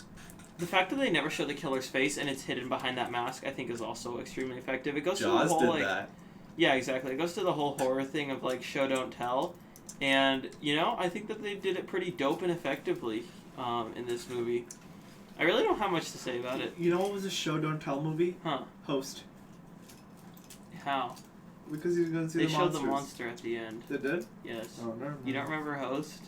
the fact that they never show the killer's face and it's hidden behind that mask, I think is also extremely effective. It goes to the Jaws whole, did like, that. yeah, exactly. It goes to the whole horror thing of, like, show, don't tell. And, you know, I think that they did it pretty dope and effectively in this movie. I really don't have much to say about it. You know what was a show don't tell movie? Huh. Host. How? Because he's gonna see They the showed monsters. the monster at the end. They did? Yes. Oh, never mind. You don't remember Host?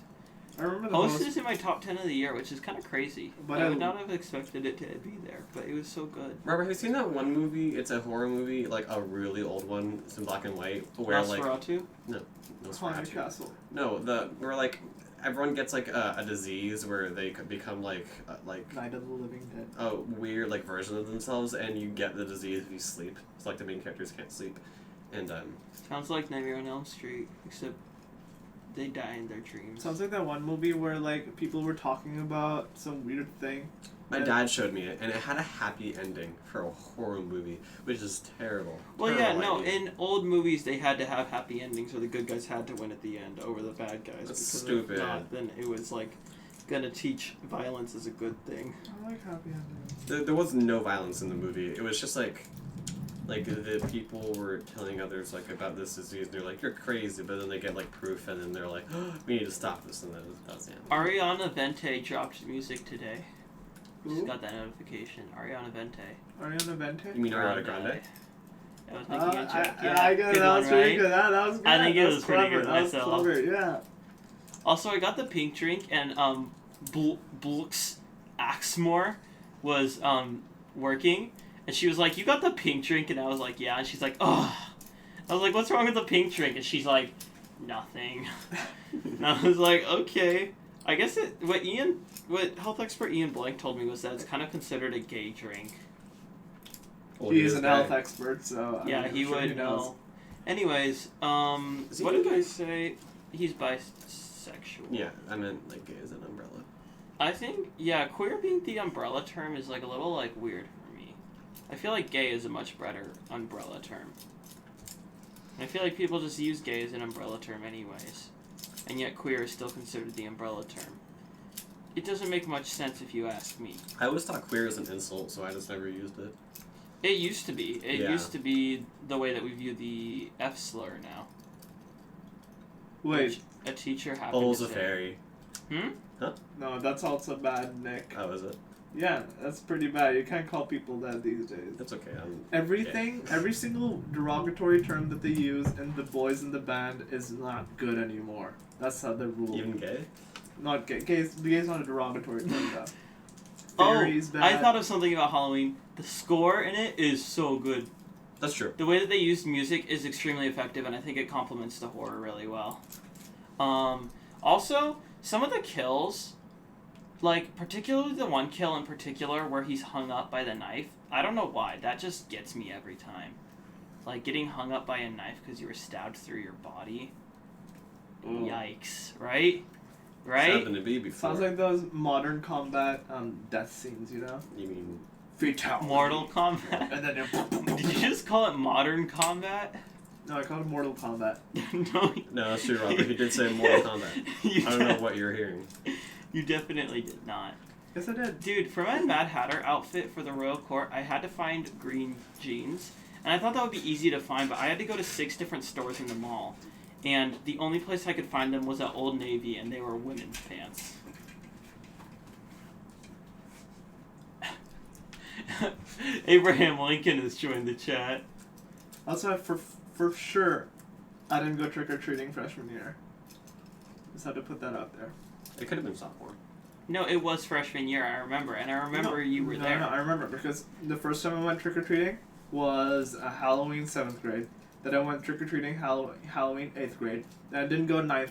I remember the Host host. is in my top 10 of the year, which is kind of crazy. But I I- would not have expected it to be there, but it was so good. Robert, have you seen that one movie? It's a horror movie, like a really old one. It's in black and white. Where Nosferatu? no, Haunted Nosferatu. Castle. No, where like everyone gets like a disease where they could become like Night of the Living Dead. a weird like version of themselves, and you get the disease if you sleep. It's like the main characters can't sleep, and Sounds like Nightmare on Elm Street, except they die in their dreams. Sounds like that one movie where like people were talking about some weird thing. my dad showed me it, and it had a happy ending for a horror movie, which is terrible. Well, yeah, Terrible no, ending. in old movies they had to have happy endings, or the good guys had to win at the end over the bad guys. That's because stupid. If not, then it was like gonna teach violence is a good thing. I like happy endings. There was no violence in the movie. It was just like the people were telling others like about this disease, and they're like, "You're crazy," but then they get like proof, and then they're like, "We need to stop this," and that was the end. Ariana Vente dropped music today. Just Who? got that notification. Ariana Vente. Ariana Vente? You mean Ariana Grande? I was making a joke. Yeah, I get it. good That one, was pretty right? good. That was good. I think it That was pretty clever. good That was myself. clever, yeah. Also, I got the pink drink, and Blux Axmore was working, and she was like, "You got the pink drink?" And I was like, "Yeah." And she's like, "Oh." I was like, "What's wrong with the pink drink?" And she's like, "Nothing." And I was like, "Okay." I guess what health expert Ian Blank told me was that it's kind of considered a gay drink. Well, He he is is an gay. health expert, so Yeah, I'm he sure would knows. know. Anyways, Is he what did gay? I say? He's bisexual. Yeah, I meant like gay as an umbrella. I think, yeah, queer being the umbrella term is like a little like weird for me. I feel like gay is a much better umbrella term. I feel like people just use gay as an umbrella term anyways. And yet queer is still considered the umbrella term. It doesn't make much sense if you ask me. I always thought queer was an insult, so I just never used it. It used to be. It Yeah. used to be the way that we view the F slur now. Wait, Which a teacher happened Bull's to a say. fairy. no, that's also bad, Nick. Oh, is it? Yeah, that's pretty bad. You can't call people that these days. That's okay. Everything, every single derogatory term that they use in the boys in the band is not good anymore. That's how they're ruled. Even gay? Not gay. Gay's not a derogatory term, though. Oh, Fairy's bad. I thought of something about Halloween. The score in it is so good. That's true. The way that they use music is extremely effective, and I think it complements the horror really well. Also, some of the kills, Like, particularly the one kill in particular where he's hung up by the knife. I don't know why. That just gets me every time. Like, getting hung up by a knife because you were stabbed through your body. Mm. Yikes, right? It's Right? happened to me before. Sounds like those modern combat death scenes, you know? You mean... Fatality. Mortal Kombat. And then Did you just call it Modern Combat? No, I called it Mortal Kombat. No. No, that's true, Robert. He did say Mortal Kombat. You I don't know what you're hearing. You definitely did not. Yes, I did. Dude, for my Mad Hatter outfit for the Royal Court, I had to find green jeans. And I thought that would be easy to find, but I had to go to 6 different stores in the mall. And the only place I could find them was at Old Navy, and they were women's pants. Abraham Lincoln has joined the chat. Also, for sure, I didn't go trick-or-treating freshman year. Just had to put that out there. It could have been sophomore. No, it was freshman year, I remember. And I remember you were there. No, I remember, because the first time I went trick-or-treating was Halloween 7th grade. Then I went trick-or-treating Halloween 8th grade. Then I didn't go 9th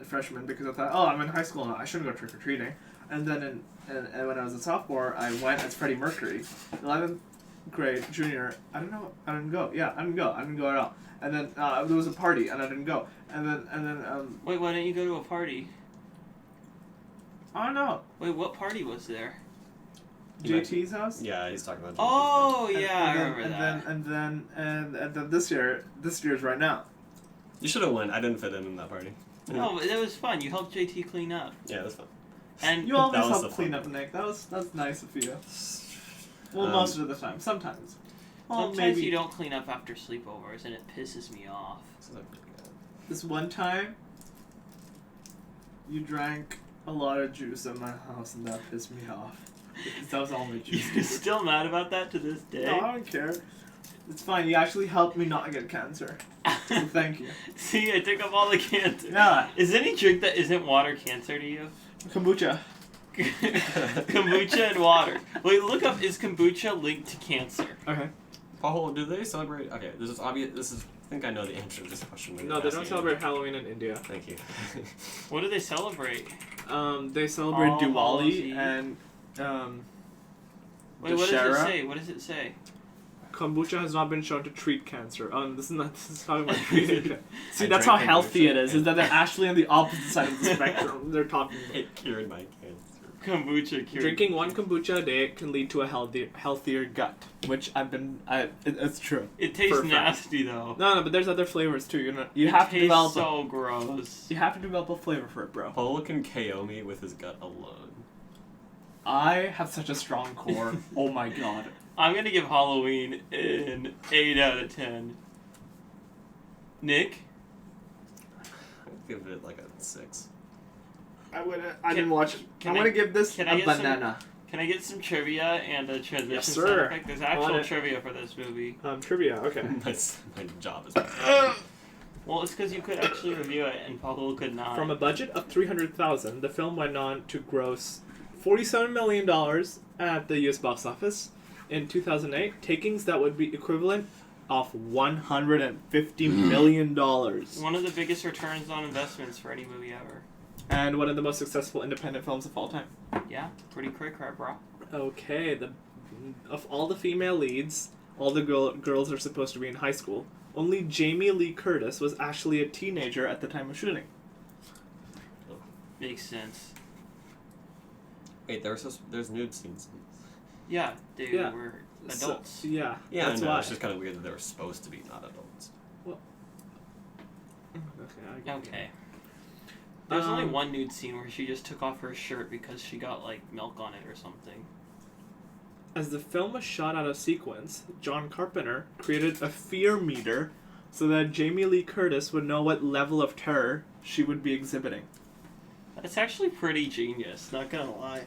freshman because I thought, oh, I'm in high school now, I shouldn't go trick-or-treating. And then and when I was a sophomore, I went as Freddie Mercury. 11th grade, junior, I didn't go. Yeah, I didn't go at all. And then there was a party, and I didn't go. And then Wait, why didn't you go to a party? I don't know. Wait, what party was there? JT's house. Yeah, he's talking about JT's Oh, And- yeah, I and remember then, that. And then this year's right now. You should have went. I didn't fit in that party. No, but it was fun. You helped JT clean up. Yeah, that's fun. And You always That was help the clean fun up, Nick. That's nice of you. Well, Um, most of the time. Sometimes. Well, sometimes maybe you don't clean up after sleepovers, and it pisses me off. So that- this one time, you drank a lot of juice at my house, and that pissed me off. Because that was all my juice. You're still mad about that to this day? No, I don't care. It's fine. You actually helped me not get cancer. So thank you. See, I took up all the cancer. Yeah. Is any drink that isn't water cancer to you? Kombucha. Kombucha and water. Wait, look up, is kombucha linked to cancer? Okay. Oh, do they celebrate? Okay, this is obvious. This is. I think I know the answer to this question. but No, you're they don't asking celebrate it. Halloween in India. Thank you. What do they celebrate? They celebrate All Hallows Diwali Eve. and Wait, what does it Dashera. say? What does it say? Kombucha has not been shown to treat cancer. This is talking about treating cancer. See, I that's how drank healthy kombucha. it is that they're actually on the opposite side of the spectrum. They're talking about. It cured my cancer. Kombucha cured. Drinking one kombucha a day can lead to a healthier gut, which it's true. It tastes for a fact. nasty though. No, but there's other flavors too. You It have to tastes develop. so gross. You have to develop a flavor for it, bro. Paul can KO me with his gut alone. I have such a strong core. Oh my god. I'm gonna give Halloween an 8 out of 10. Nick? I'd give it like a 6. I didn't watch it. can I'm I- gonna give this can a I get some- banana. Can I get some trivia and a transition Yes, sound sir. effect? There's Want actual it. trivia for this movie. Trivia. Okay. my job is. Well, it's because you could actually review it and Pablo could not. From a budget of $300,000, the film went on to gross $47 million at the U.S. box office in 2008, takings that would be equivalent of $150 million. One of the biggest returns on investments for any movie ever. And one of the most successful independent films of all time. Yeah, pretty quick, right, bro? Okay, of all the female leads, all the girls are supposed to be in high school. Only Jamie Lee Curtis was actually a teenager at the time of shooting. Makes sense. Wait, there's nude scenes. Yeah, they Yeah. were adults. So, yeah, Yeah, that's I know. why. It's just kind of weird that they were supposed to be not adults. Okay. There's only Um, one nude scene where she just took off her shirt because she got, like, milk on it or something. As the film was shot out of sequence, John Carpenter created a fear meter so that Jamie Lee Curtis would know what level of terror she would be exhibiting. That's actually pretty genius, not gonna lie.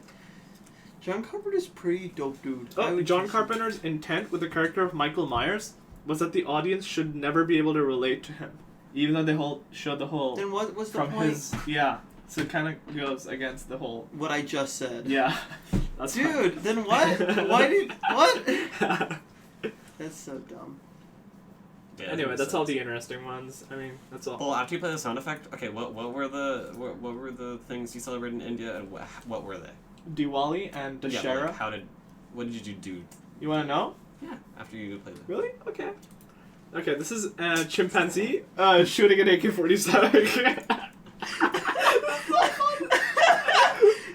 John Carpenter's pretty dope dude. I Oh, would John just- Carpenter's intent with the character of Michael Myers was that the audience should never be able to relate to him, even though they showed the whole Then what was the from point? his So it kind of goes against the whole What I just said. yeah. That's Dude, then what? Why did what? That's so dumb. Yeah, that Anyway, makes that's all sense. the interesting ones. I mean, that's all. Well, after you play the sound effect, okay, what were the things you celebrated in India, and what were they? Diwali and Yeah, Dussehra. but, like, what did you do? You want to know? Yeah, after you played it. Really? Okay. Okay, this is a chimpanzee shooting an AK-47.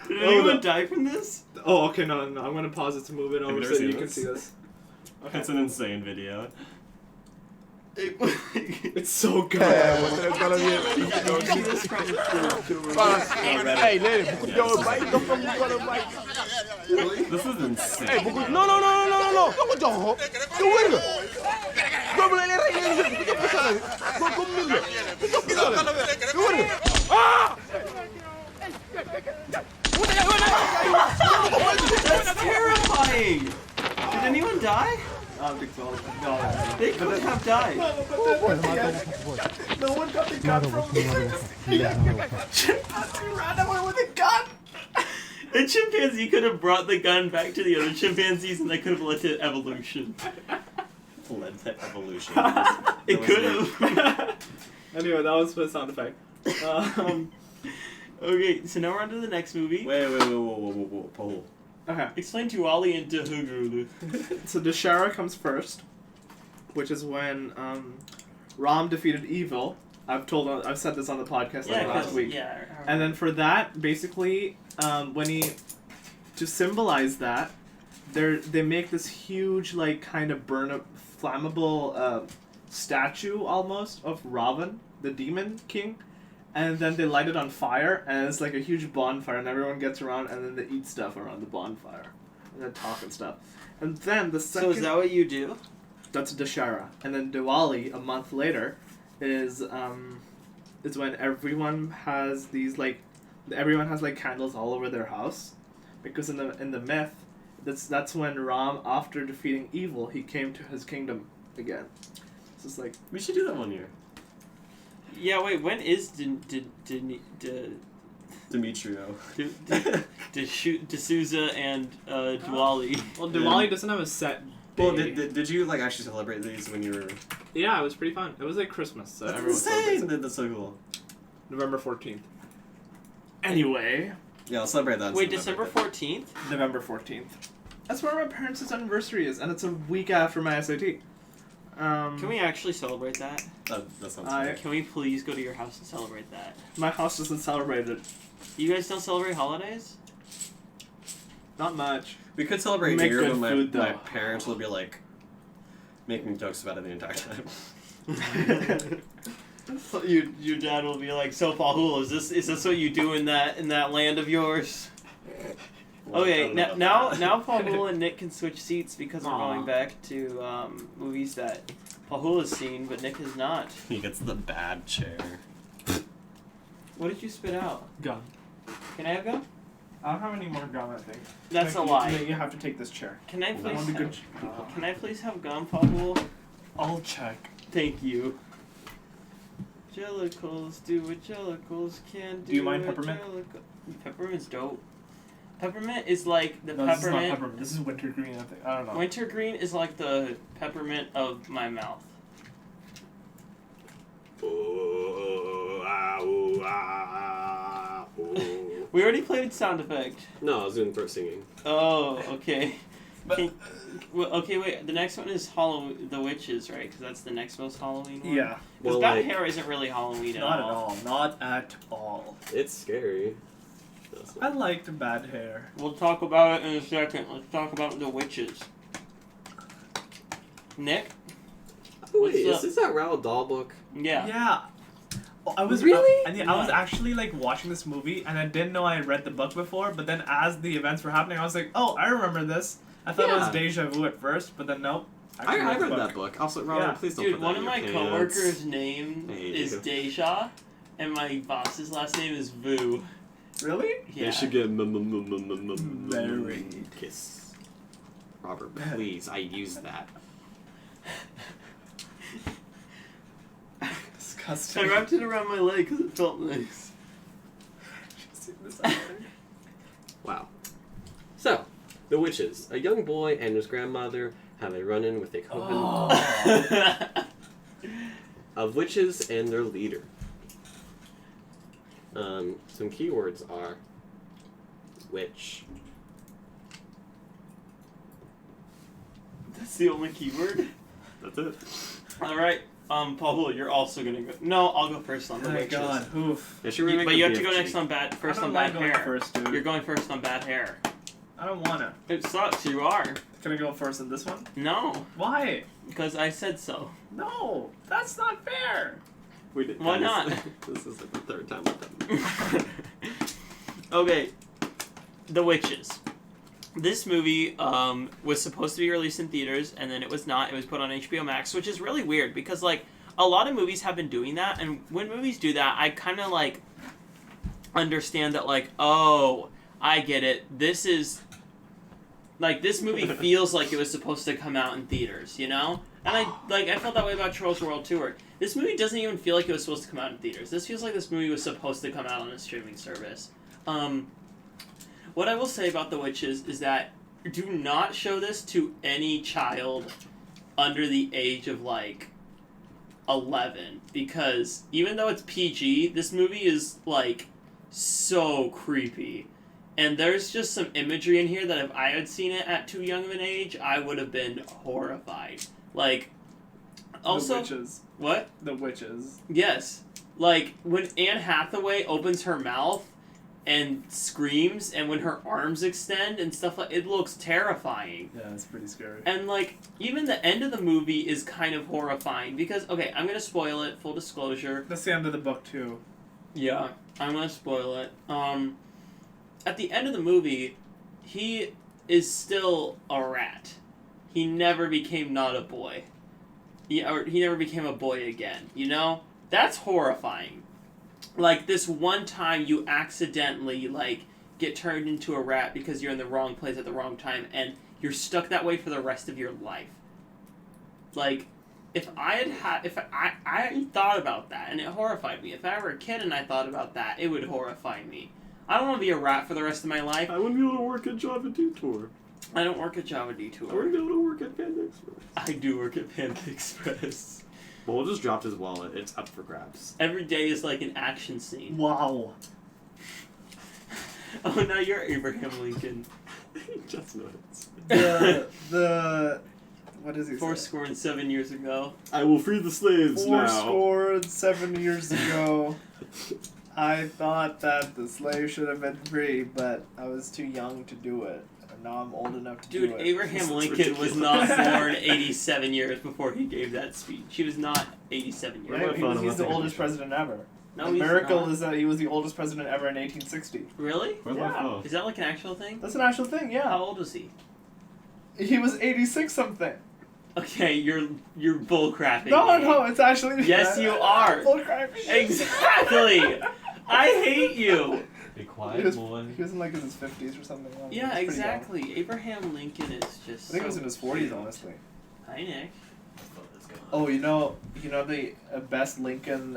Did anyone die from this? Oh, okay, no, I'm gonna pause it to move it over never so seen you can this? see this. Okay. It's an insane video. It's so good. Hey, lady, yo, bite, don't come, you gotta bite. This is insane. Hey, no. Come on, Joe. You win it. Go, go, Ah! That's terrifying! Did anyone die? I don't think so. No. They could have died. No one got the gun from me. Chimpanzee ran away with a gun. The chimpanzee could have brought the gun back to the other chimpanzees and they could have led to evolution. Led to evolution. It could have. Anyway, that was the sound effect. Okay, so now we're on to the next movie. Whoa. Okay. Explain to Ali and to Huguru. So Dussehra comes first, which is when Ram defeated evil. I've said this on the podcast last week. Yeah. And then for that, basically, to symbolize that, they make this huge, like, kind of flammable statue almost of Ravan, the demon king, and then they light it on fire, and it's like a huge bonfire, and everyone gets around, and then they eat stuff around the bonfire, and then talk and stuff. And then the second... So is that what you do? That's Dussehra. And then Diwali, a month later, is when everyone has these, like, everyone has, like, candles all over their house, because in the myth, that's when Ram, after defeating evil, he came to his kingdom again. So it's like... We should do that one year. Yeah, wait, when is Demetrio. D'Souza and Diwali? Well, Diwali doesn't have a set day. Well, did you, like, actually celebrate these when you were... Yeah, it was pretty fun. It was like Christmas, so That's everyone celebrates insane! it. That's so cool. November 14th. Anyway... Yeah, I'll celebrate that. Wait, December 14th? November 14th. That's where my parents' anniversary is, and it's a week after my SAT. Can we actually celebrate that? That sounds I- great. Can we please go to your house and celebrate that? My house doesn't celebrate it. You guys don't celebrate holidays? Not much. We could celebrate Make here, good but my food, though. parents will be, like, making jokes about it the entire time. Your dad will be like, so Pahul, is this what you do in that land of yours? Well, I Okay, don't know now about that. Pahul and Nick can switch seats because we're Aw. going back to movies that Pahul has seen, but Nick has not. He gets the bad chair. What did you spit out? Gum. Can I have gum? I don't have any more gum, I think. That's a Nick, lie. You have to take this chair. Can I I please want a good... have, can I please have gum, Pahul? I'll check. Thank you. Jellicles do what jellicles can do. Do you mind what peppermint? Peppermint's dope. Peppermint is like the No, this is not peppermint. peppermint. This is wintergreen, I think. I don't know. Wintergreen is like the peppermint of my mouth. We already played sound effect. No, I was doing throat singing. Oh, okay. But- Well, okay, wait. The next one is Halloween, the witches, right? Because that's the next most Halloween one. Yeah. Because Well, bad like- hair isn't really Halloween Not at all. Not at all. It's scary. I liked bad hair. We'll talk about it in a second. Let's talk about the witches. Nick? Oh, What's wait, up? is this that Roald Dahl book? Yeah. Yeah. Well, I was Really? and yeah, I was actually like watching this movie, and I didn't know I had read the book before. But then, as the events were happening, I was like, "Oh, I remember this." I thought it was Yeah. deja vu at first, but then nope. I Actually read the that book. Also, Robert, Yeah. please don't Dude, put that one in of your my pants. coworkers' name Hey, is dude. Deja, and my boss's last name is Vu. Really? Yeah. They should get Married. kiss. Robert, please, I used that. Disgusting. I wrapped it around my leg because it felt nice. Wow. So, the witches. A young boy and his grandmother have a run-in with a coven of witches and their leader. Some keywords are Witch. That's the only keyword. That's it. All right. Pablo, you're also gonna go. No, I'll go first on the Oh my witches. god, oof. Yeah, should we make But a you have to BFG? go next on bad. I First don't on like bad going hair. first, dude. You're going first on bad hair. I don't wanna. It sucks. You are. Can I go first in this one? No, Why? because I said so. No, that's not fair. We did, Why guys, not? This is like the third time we've done it. Okay, The Witches. This movie was supposed to be released in theaters, and then it was not. It was put on HBO Max, which is really weird because like a lot of movies have been doing that, and when movies do that, I kind of like understand that like, oh, I get it. This is like this movie feels like it was supposed to come out in theaters, you know? And I felt that way about Trolls World too. Where this movie doesn't even feel like it was supposed to come out in theaters. This feels like this movie was supposed to come out on a streaming service. What I will say about The Witches is that do not show this to any child under the age of like 11, because even though it's PG, this movie is like so creepy. And there's just some imagery in here that if I had seen it at too young of an age, I would have been horrified. Like, also... The witches. What? The witches. Yes. Like, when Anne Hathaway opens her mouth and screams, and when her arms extend and stuff like... It looks terrifying. Yeah, it's pretty scary. And, like, even the end of the movie is kind of horrifying, because... Okay, I'm gonna spoil it, full disclosure. That's the end of the book, too. Yeah, I'm gonna spoil it. At the end of the movie, he is still a rat. He never became not a boy. He never became a boy again, you know? That's horrifying. Like, this one time you accidentally, like, get turned into a rat because you're in the wrong place at the wrong time, and you're stuck that way for the rest of your life. Like, if I thought about that, and it horrified me. If I were a kid and I thought about that, it would horrify me. I don't want to be a rat for the rest of my life. I wouldn't be able to work at Java Detour. I don't work at Java I Detour. wouldn't be able to work at Panda Express. I do work at Panda Express. Well, just dropped his wallet. It's up for grabs. Every day is like an action scene. Wow. Oh, now you're Abraham Lincoln. Just noticed. The what is he? Four say? score and 7 years ago. I will free the slaves Four now. score and 7 years ago. I thought that the slave should have been free, but I was too young to do it. And now I'm old enough to Dude, do it. Abraham This is Lincoln was not ridiculous. born 87 years before he gave that speech. He was not 87 years Yeah, old. he's the oldest president ever. No, the he's miracle not. is that he was the oldest president ever in 1860. Really? Where's Yeah. my phone? Is that like an actual thing? That's an actual thing, yeah. How old was he? He was 86 something. Okay, you're bullcrapping. No, me. no, it's actually. Yes, you are. Bullcrapping. Exactly. I hate you. Be He quiet, was, boy. he was in like his 50s or something. He was Yeah, pretty young. exactly. Abraham Lincoln is just. I think he was so in his 40s, cute. honestly. Hi, Nick. Oh, you know the best Lincoln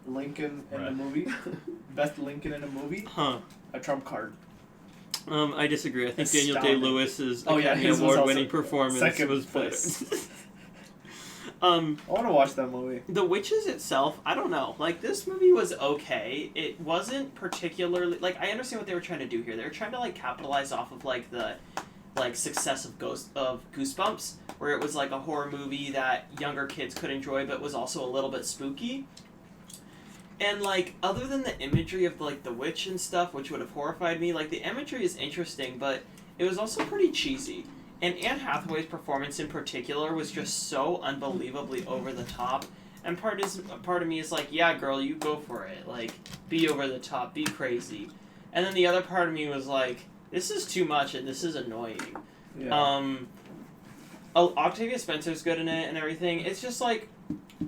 Lincoln in a Right. movie. Best Lincoln in a movie. Huh. A trump card. I disagree. I think Daniel Astounding. Day-Lewis's Oh, yeah, Academy his was Award-winning also performance second was place. better. I want to watch that movie. The Witches itself, I don't know. Like, this movie was okay. It wasn't particularly... Like, I understand what they were trying to do here. They were trying to, like, capitalize off of, like, the... like success of Goosebumps, where it was like a horror movie that younger kids could enjoy, but was also a little bit spooky. And like other than the imagery of like the witch and stuff, which would have horrified me, like the imagery is interesting, but it was also pretty cheesy. And Anne Hathaway's performance in particular was just so unbelievably over the top. And part of me is like, yeah, girl, you go for it. Like, be over the top, be crazy. And then the other part of me was like, this is too much and this is annoying. Yeah. Octavia Spencer's good in it and everything. It's just like,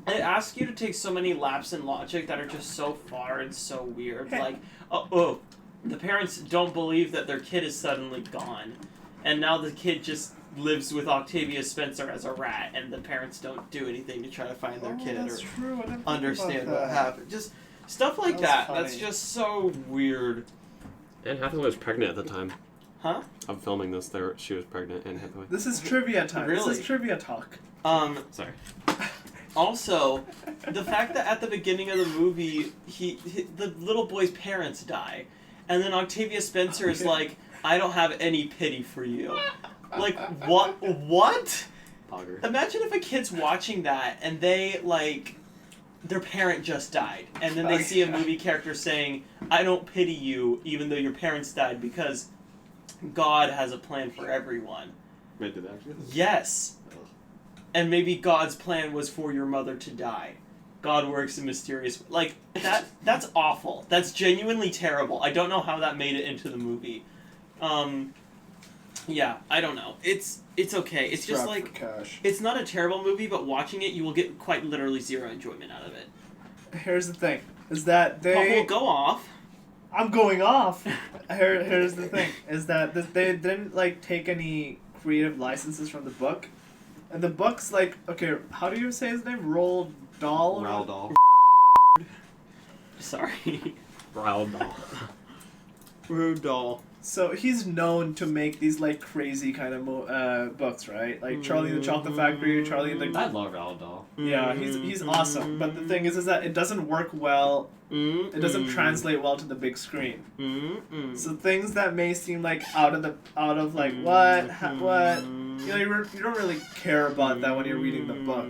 it asks you to take so many laps in logic that are just so far and so weird. Like, the parents don't believe that their kid is suddenly gone. And now the kid just lives with Octavia Spencer as a rat, and the parents don't do anything to try to find their kid That's or true. I didn't think understand about what that. happened. Just stuff like That that. was That's funny. just so weird. Anne Hathaway was pregnant at the time. Huh? I'm filming this. She was pregnant, Anne Hathaway. This is trivia time. Really? This is trivia talk. Sorry. Also, the fact that at the beginning of the movie, the little boy's parents die, and then Octavia Spencer is like, I don't have any pity for you. Like, what? Pogger. Imagine if a kid's watching that and they, like, their parent just died, and then they see a movie character saying, I don't pity you even though your parents died because God has a plan for everyone. Wait, did they actually? Yes. And maybe God's plan was for your mother to die. God works in mysterious... Like, that's awful. That's genuinely terrible. I don't know how that made it into the movie. Yeah, I don't know. It's okay. It's just like... Cash. It's not a terrible movie, but watching it, you will get quite literally zero enjoyment out of it. Here's the thing, is that But they... we'll go off. I'm going off. Here's the thing, is that they didn't, like, take any creative licenses from the book. And the book's like, okay, how do you say his name? Roald Dahl? Roald Dahl. Sorry. Roald Dahl. Roald Dahl. So he's known to make these, like, crazy kind of books, right? Like Charlie and the Chocolate Factory, Charlie and the... I love Roald Dahl. Yeah, he's awesome. But the thing is that it doesn't work well. It doesn't translate well to the big screen. So things that may seem like out of like what, you know, you don't really care about that when you're reading the book.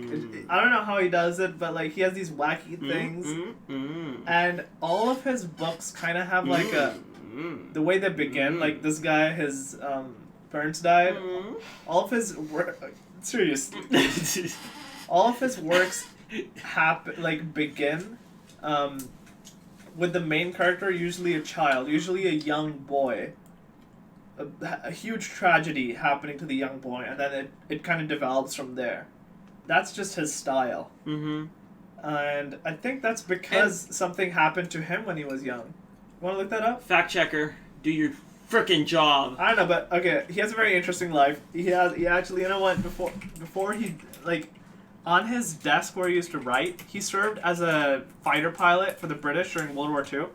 I don't know how he does it, but like he has these wacky things, and all of his books kind of have like the way they begin. Like this guy, his parents died. All of his work, seriously, all of his works begin. With the main character, usually a child, usually a young boy. A huge tragedy happening to the young boy, and then it kind of develops from there. That's just his style. And I think that's because something happened to him when he was young. Want to look that up? Fact checker, do your frickin' job. I don't know, but okay, he has a very interesting life. He actually, you know what? Before he like. On his desk where he used to write, he served as a fighter pilot for the British during World War II,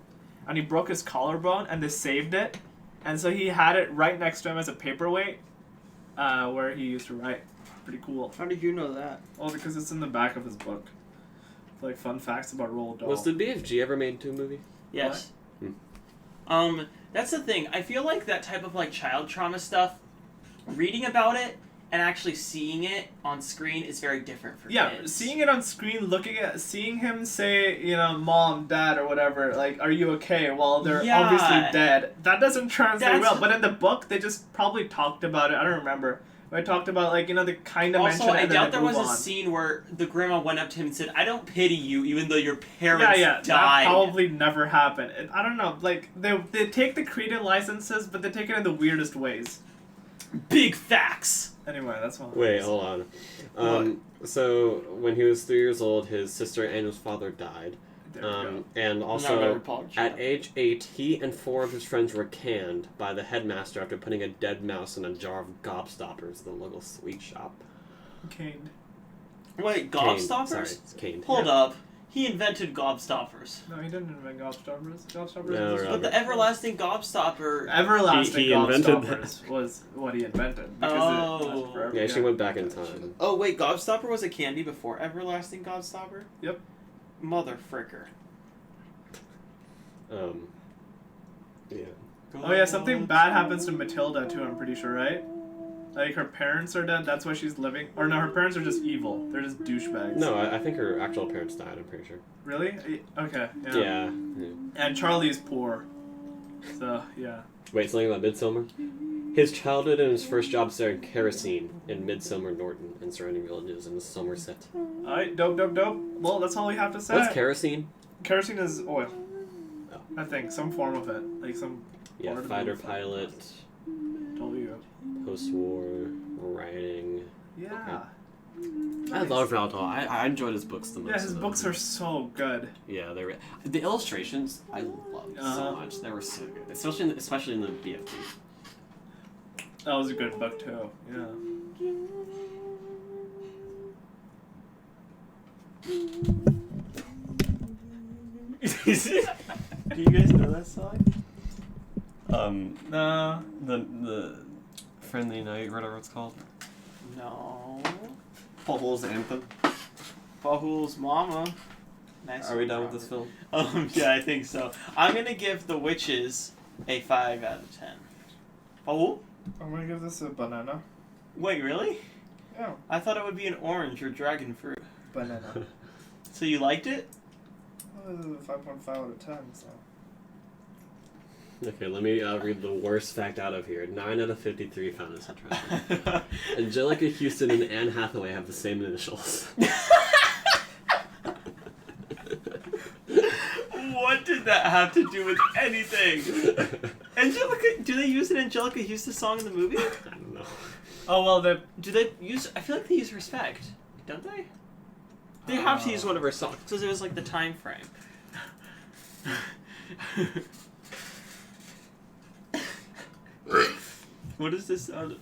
and he broke his collarbone, and they saved it, and so he had it right next to him as a paperweight, where he used to write. Pretty cool. How did you know that? Well, because it's in the back of his book. Like fun facts about Roald Dahl. Was the BFG ever made into a movie? Yes. What? That's the thing. I feel like that type of like child trauma stuff, reading about it and actually seeing it on screen is very different for kids. Seeing it on screen, seeing him say, you know, mom, dad, or whatever, like, are you okay? Well, they're obviously dead. That doesn't translate well. But in the book, they just probably talked about it. I don't remember. But I talked about, like, you know, the kind of mention it. Also, I doubt there was a scene where the grandma went up to him and said, I don't pity you, even though your parents died. That probably never happened. I don't know. Like, they take the creative licenses, but they take it in the weirdest ways. Big facts! Anyway, that's one. Wait, hold on. So when he was 3 years old, his sister and his father died. And also, at age 8, he and 4 of his friends were canned by the headmaster after putting a dead mouse in a jar of gobstoppers at the local sweet shop. Caned. Wait, gobstoppers? Sorry, it's caned. Hold up. He invented gobstoppers. No, he didn't invent gobstoppers. No, But the everlasting gobstopper... Everlasting he invented gobstoppers was what he invented. Because it lasted forever. Yeah, she went back in time. Oh, wait, gobstopper was a candy before everlasting gobstopper? Yep. Mother fricker. Yeah. Oh yeah, something bad happens to Matilda too, I'm pretty sure, right? Like, her parents are dead, that's why she's living. Or no, her parents are just evil. They're just douchebags. No, I think her actual parents died, I'm pretty sure. Really? Okay, yeah. Yeah. And Charlie's poor. So, yeah. Wait, something about Midsommar? His childhood and his first job starring kerosene in Midsommar, Norton, and surrounding villages in Somerset. Alright, dope. Well, that's all we have to say. What's kerosene? Kerosene is oil. Oh. I think, some form of it. Like some... Yeah, fighter pilot, Told you. post-war, writing. Yeah. I love Roald Dahl. I enjoyed his books the most. Yeah, his books are so good. Yeah, they were. The illustrations I loved so much. They were so good, especially in the BFG. That was a good book too. Yeah. Do you guys know that song? No. The Friendly Night, whatever it's called. No. Paul's Anthem. Bahul's mama. Nice. Are we done with this film? Yeah, I think so. I'm gonna give The Witches a 5 out of 10. Oh? I'm gonna give this a banana. Wait, really? Yeah. I thought it would be an orange or dragon fruit. Banana. So you liked it? Well, this is a 5.5 out of 10, so. Okay, let me read the worst fact out of here. 9 out of 53 found this interesting. Angelica Houston and Anne Hathaway have the same initials. What did that have to do with anything? Angelica, do they use an Angelica Houston song in the movie? I don't know. Oh, well, Do they use? I feel like they use Respect, don't they? They have to use one of her songs because it was like the time frame. What is this sound?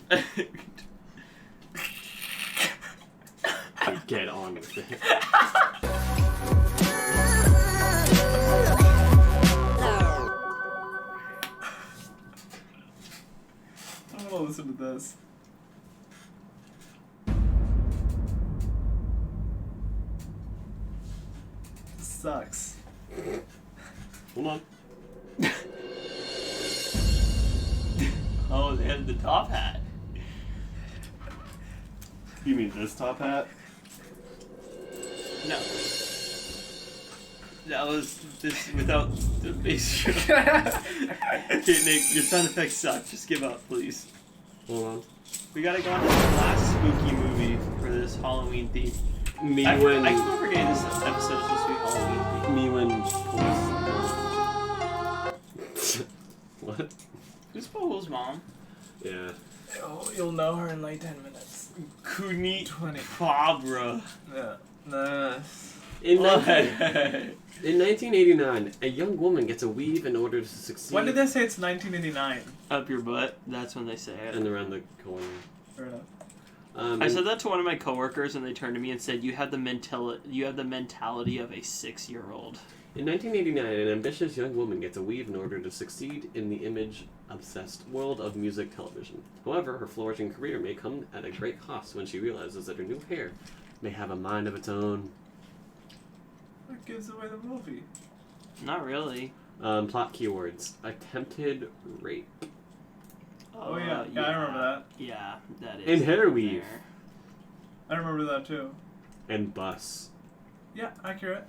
Get on with it. I wanna listen to this. This sucks. Hold on. Oh, they had the top hat. You mean this top hat? No. That was this without the bass drum. Okay, Nick, your sound effects suck. Just give up, please. Hold on. We gotta go on to the last spooky movie for this Halloween theme. Me I when keep forgetting this episode is supposed to be Halloween themed. me when police. What? Who's Poho's mom? Yeah. Oh, you'll know her in like 10 minutes. Kuni 20. Fabra. Yeah. Nah. In, What? 19, in 1989, a young woman gets a weave in order to succeed. When did they say it's 1989? Up your butt. That's when they say it. And around the corner. Fair enough. I said that to one of my coworkers, and they turned to me and said, "You have the mentality of a 6-year-old." In 1989, an ambitious young woman gets a weave in order to succeed in the image-obsessed world of music television. However, her flourishing career may come at a great cost when she realizes that her new hair may have a mind of its own. That gives away the movie. Not really. Plot keywords: attempted rape. Oh, yeah. Yeah, I remember that. Yeah, that is. And hair in weave. there. I remember that too. And bus. Yeah, accurate.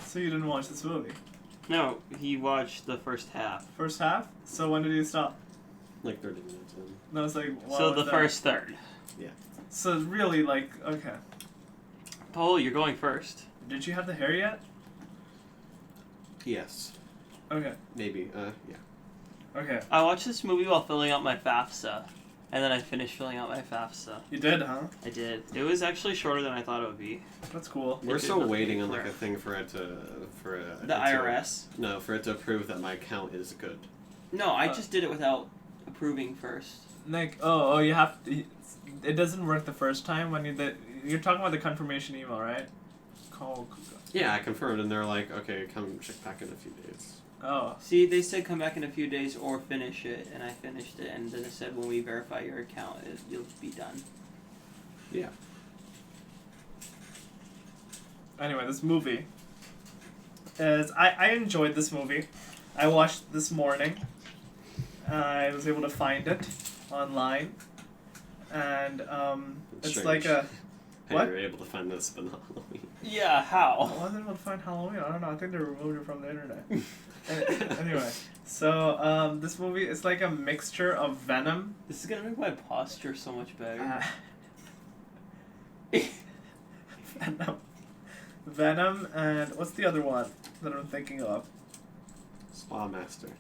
So you didn't watch this movie? No, he watched the first half. First half? So when did you stop? Like 30 minutes in. No, it's like... what So was the that? first third. So really, like, okay. Paul, you're going first. Did you have the hair yet? Yes. Okay. Maybe. Yeah. Okay. I watched this movie while filling out my FAFSA, and then I finished filling out my FAFSA. You did, huh? I did. It was actually shorter than I thought it would be. That's cool. We're It did still not waiting take on like a forever. thing for it to The IRS? No, for it to prove that my account is good. No, I just did it without approving first. Like, oh, you have to... It doesn't work the first time when you're talking about the confirmation email, right? Call... Yeah, I confirmed, and they're like, okay, come check back in a few days. Oh. See, they said come back in a few days or finish it, and I finished it, and then it said when we verify your account, you'll be done. Yeah. Anyway, this movie is... I enjoyed this movie. I watched this morning. I was able to find it online. And, it's Strange. like a... How What? you were able to find this, but not Halloween. Yeah, I how? wasn't able to find Halloween. I don't know. I think they removed it from the internet. Anyway, so this movie is like a mixture of Venom. This is gonna make my posture so much better. Venom, and what's the other one that I'm thinking of? Spa Master.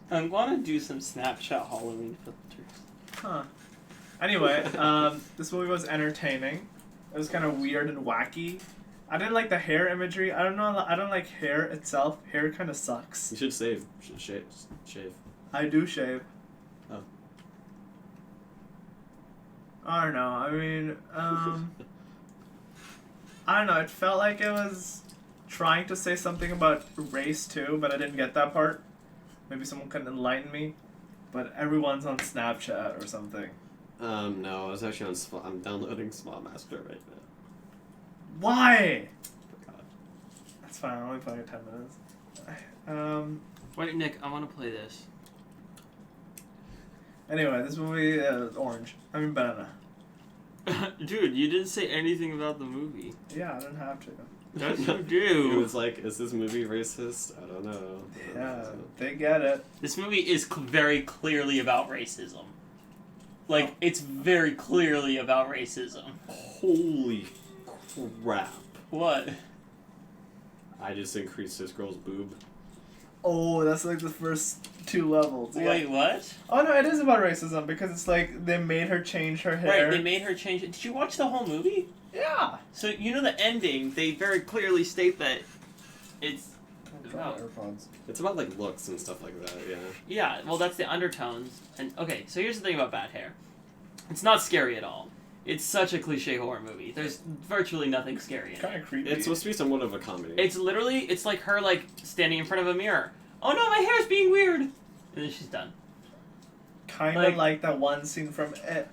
I'm gonna do some Snapchat Halloween filters. Huh. Anyway, this movie was entertaining. It was kind of weird and wacky. I didn't like the hair imagery. I don't know. I don't like hair itself. Hair kind of sucks. You should save. Should shave. Shave. I do shave. Oh. I don't know. I mean, I don't know. It felt like it was trying to say something about race too, but I didn't get that part. Maybe someone can enlighten me. But everyone's on Snapchat or something. No, I was actually on Spa. I'm downloading Spa Master right now. Why? Forgot. That's It's fine. I'm only playing 10 minutes. Wait, Nick, I want to play this. Anyway, this movie is orange. I mean banana. Dude, you didn't say anything about the movie. Yeah, I didn't have to. Yes, you It do. was like, is this movie racist? I don't know. Yeah, they get it. This movie is very clearly about racism. Like, it's very clearly about racism. Holy crap. What? I just increased this girl's boob. Oh, that's like the first 2 levels. Yeah. Wait, what? Oh no, it is about racism because it's like they made her change her hair. Right, they made her change it. Did you watch the whole movie? Yeah. So, you know the ending, they very clearly state that it's... AirPods. It's about like looks and stuff like that, yeah. Yeah, well, that's the undertones. And okay, so here's the thing about bad hair. It's not scary at all. It's such a cliche horror movie. There's virtually nothing scary in Kind it. of creepy. It's supposed to be somewhat of a comedy. It's literally, it's like her, like, standing in front of a mirror. Oh no, my hair's being weird! And then she's done. kind of like- like that one scene from It.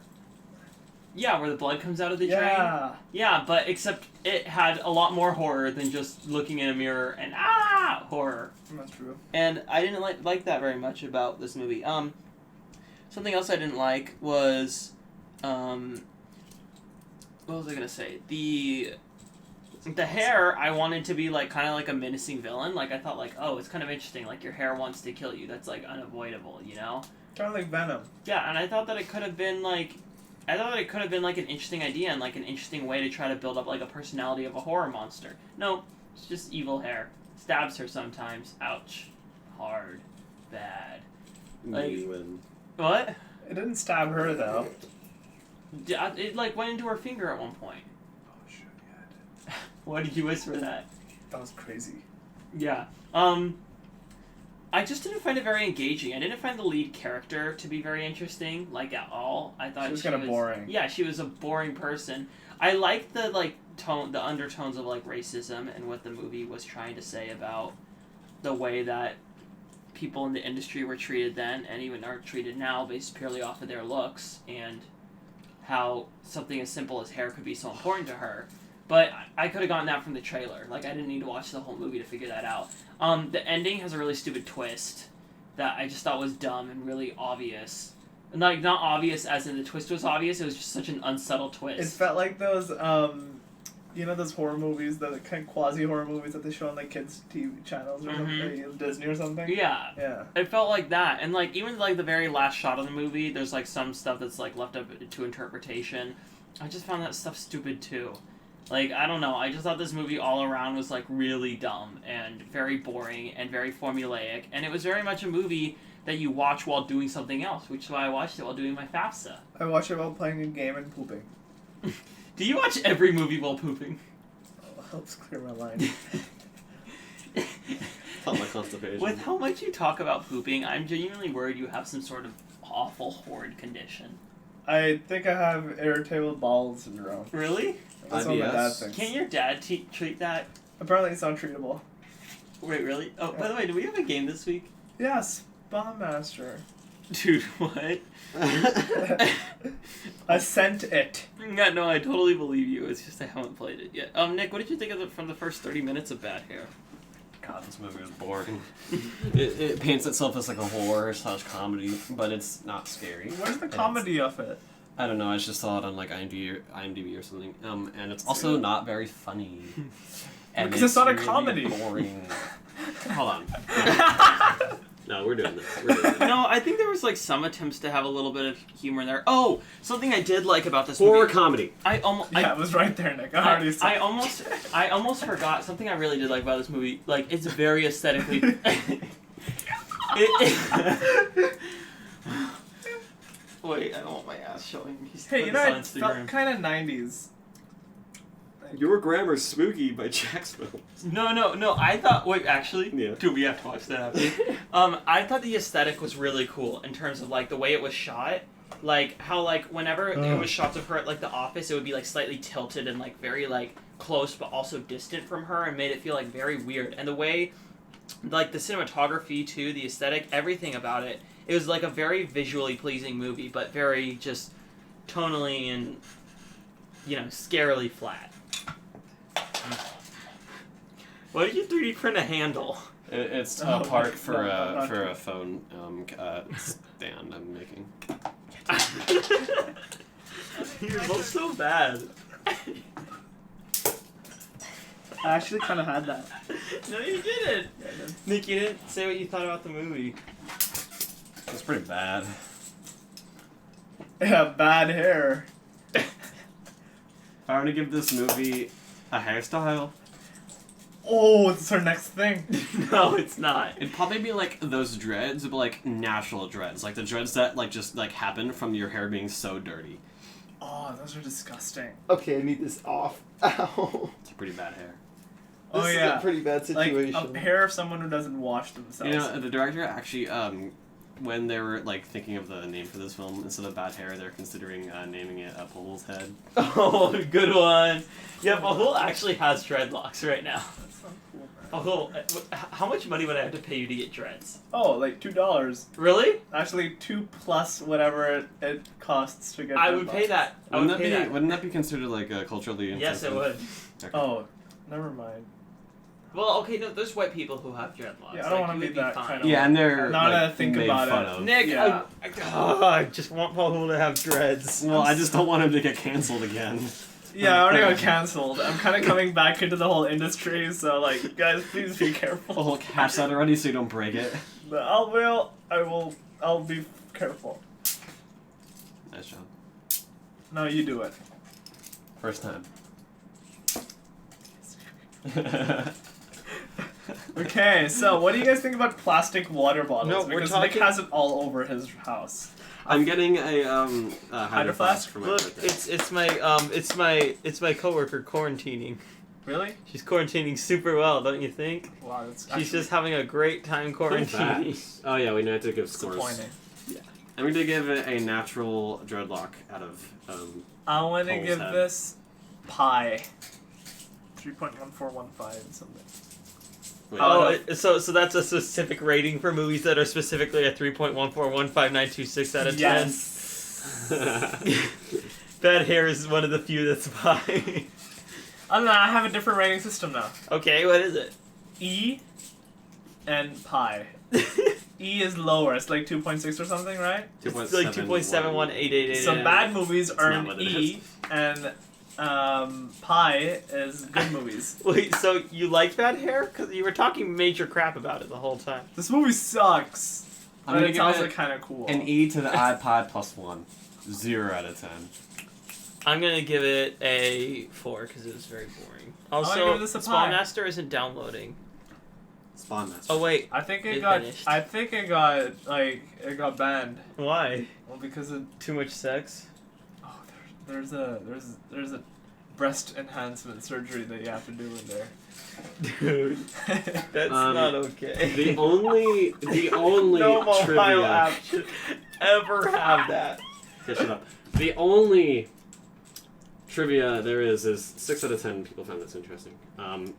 Yeah, where the blood comes out of the drain. Yeah. Yeah, but except it had a lot more horror than just looking in a mirror and horror. That's true. And I didn't like that very much about this movie. Something else I didn't like was, what was I gonna say? The hair I wanted to be like kind of like a menacing villain. Like I thought like, oh, it's kind of interesting. Like your hair wants to kill you. That's like unavoidable, you know? Kind of like Venom. Yeah, and I thought that it could have been like. I thought it could have been like an interesting idea and like an interesting way to try to build up like a personality of a horror monster. No, it's just evil hair. Stabs her sometimes. Ouch. Hard. Bad. like- You win. What? It didn't stab her though. It like went into her finger at one point. Oh shit! Yeah, Why did you whisper that? that was crazy. Yeah. I just didn't find it very engaging. I didn't find the lead character to be very interesting, like at all. I thought She was kinda boring. Yeah, she was a boring person. I liked the like tone, the undertones of like racism and what the movie was trying to say about the way that people in the industry were treated then and even are treated now based purely off of their looks and how something as simple as hair could be so important to her. But I could have gotten that from the trailer. Like, I didn't need to watch the whole movie to figure that out. The ending has a really stupid twist that I just thought was dumb and really obvious. And, like, not obvious as in the twist was obvious, it was just such an unsubtle twist. It felt like those, you know, those horror movies, the kind of quasi-horror movies that they show on like kids' TV channels or something, Disney or something. Yeah. Yeah. It felt like that. And, like, even, like, the very last shot of the movie, there's, like, some stuff that's, like, left up to interpretation. I just found that stuff stupid, too. Like, I don't know, I just thought this movie all around was, like, really dumb and very boring and very formulaic, and it was very much a movie that you watch while doing something else, which is why I watched it while doing my FAFSA. I watch it while playing a game and pooping. Do you watch every movie while pooping? Oh, helps clear my mind. Felt my constipation. With how much you talk about pooping, I'm genuinely worried you have some sort of awful, horrid condition. I think I have irritable bowel syndrome. Really? That's what my dad IBS? thinks. Can't your dad treat that? Apparently it's not treatable. Wait, really? Oh, by the way, do we have a game this week? Yeah, Spa Master. Dude, what? I sent it. Yeah, no, I totally believe you. It's just I haven't played it yet. Nick, what did you think of from the first 30 minutes of Bad Hair? God, this movie was boring. it paints itself as like a horror/comedy, but it's not scary. Where's the And comedy of it? I don't know. I just saw it on like IMDb or something. And it's also not very funny. And Because it's not a really comedy. Boring. Hold on. No, we're doing this. We're doing this. No, I think there was like some attempts to have a little bit of humor in there. Oh, something I did like about this Horror movie. It Yeah, it was right there, Nick. I already said I almost forgot something I really did like about this movie. Like, it's very aesthetically. Wait, I don't want my ass showing. He's Hey, put you this know, on it felt Instagram. kind of 90s. Your Grammar's Spooky by Jacksonville. No. I thought. Wait, actually, Yeah. dude, we have to watch that after. I thought the aesthetic was really cool in terms of like the way it was shot. Like how like whenever it was shots of her at like the office, it would be like slightly tilted and like very like close but also distant from her, and made it feel like very weird. And the way, like the cinematography too, the aesthetic, everything about it, it was like a very visually pleasing movie, but very just tonally and Why did you 3D print a handle? It's Oh, a part for no, not a phone stand I'm making. You look so bad. I actually kind of had that. No, you didn't. Nick, you didn't say what you thought about the movie. It's pretty bad. Yeah, bad hair. If I were to give this movie a hairstyle, Oh, it's our next thing. No, it's not. it'd probably be like those dreads, but like natural dreads, like the dreads that like just like happen from your hair being so dirty. Oh, those are disgusting. Okay, I need this off. Ow. It's a pretty bad hair. Oh, This is yeah. a pretty bad situation. Like a hair of someone who doesn't wash themselves. You know, the director actually, when they were like thinking of the name for this film, instead of bad hair, they're considering naming it Paul's Head. Oh, good one. Yeah, Bahul actually has dreadlocks right now. That's not cool, man. Bahul, how much money would I have to pay you to get dreads? Oh, like $2. Really? Actually, 2 plus whatever it costs to get. I them would done. pay that. I would pay that. Wouldn't that be considered like culturally Yes, it insensitive? would. Okay. Oh, never mind. Well, okay, no, there's white people who have dreadlocks. Yeah, I don't Like, wanna you be would that fine. kind of- Yeah, and they're Now that I like, think made about fun it. of. Nick, Yeah. I just want Bahul to have dreads. Well, I just don't want him to get canceled again. Yeah, I already got canceled. I'm kind of coming back into the whole industry, so like, guys, please be careful. I'll catch that already so you don't break it. But I'll be careful. Nice job. No, you do it. First time. Okay, so what do you guys think about plastic water bottles? No, we're because Nick talking- has it all over his house. I'm getting a Hydro flask flask? for my Look, birthday. it's my coworker quarantining. Really? She's quarantining super well, don't you think? Wow, that's She's just having a great time quarantining. Oh yeah, we need to give scores. disappointing. I'm going to give it a natural dreadlock out of I want to Paul's give head. this pie 3.1415 something. wait, Oh, so that's a specific rating for movies that are specifically a 3.1415926 out of 10. Yes. Bad hair is one of the few that's by. I don't know. I have a different rating system now. Okay, what is it? E and pi. E is lower. It's like 2.6 or something, right? It's like 2.71888. So bad movies not earn what it E, and pi is good movies. Wait, so you like bad hair? Because you were talking major crap about it the whole time. This movie sucks. I'm But gonna it give sounds it like kind of cool. an E to the iPod plus 1. 0 out of 10. I'm gonna give it a 4 because it was very boring. Also, give this a Spawn pie. Master isn't downloading. Spawn Master. Oh wait, I think It it got. finished. I think it got banned. why? Well, because of Too much sex? oh, there's a breast enhancement surgery that you have to do in there. Dude, that's not okay. The only no mobile trivia. app should ever have that. Okay, shut up. The only trivia there is 6 out of 10 people found this interesting.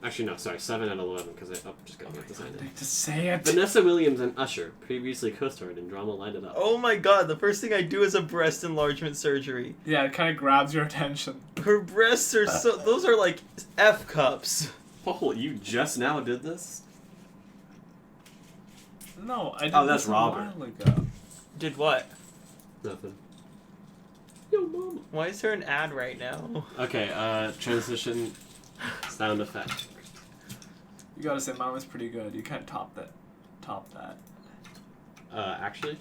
Actually, no, sorry, 7 out of 11 because I just got to sign it. Just say it. Vanessa Williams and Usher previously co-starred in drama Light It Up. Oh my god, the first thing I do is a breast enlargement surgery. Yeah, it kind of grabs your attention. Her breasts are so. Those are like F cups. Oh, you just now did this? No, I did Oh, that's this a Robert. while ago. Did what? Nothing. Yo, mama. Why is there an ad right now? Okay, transition sound effect. You gotta say mine was pretty good. You can't top that. Actually,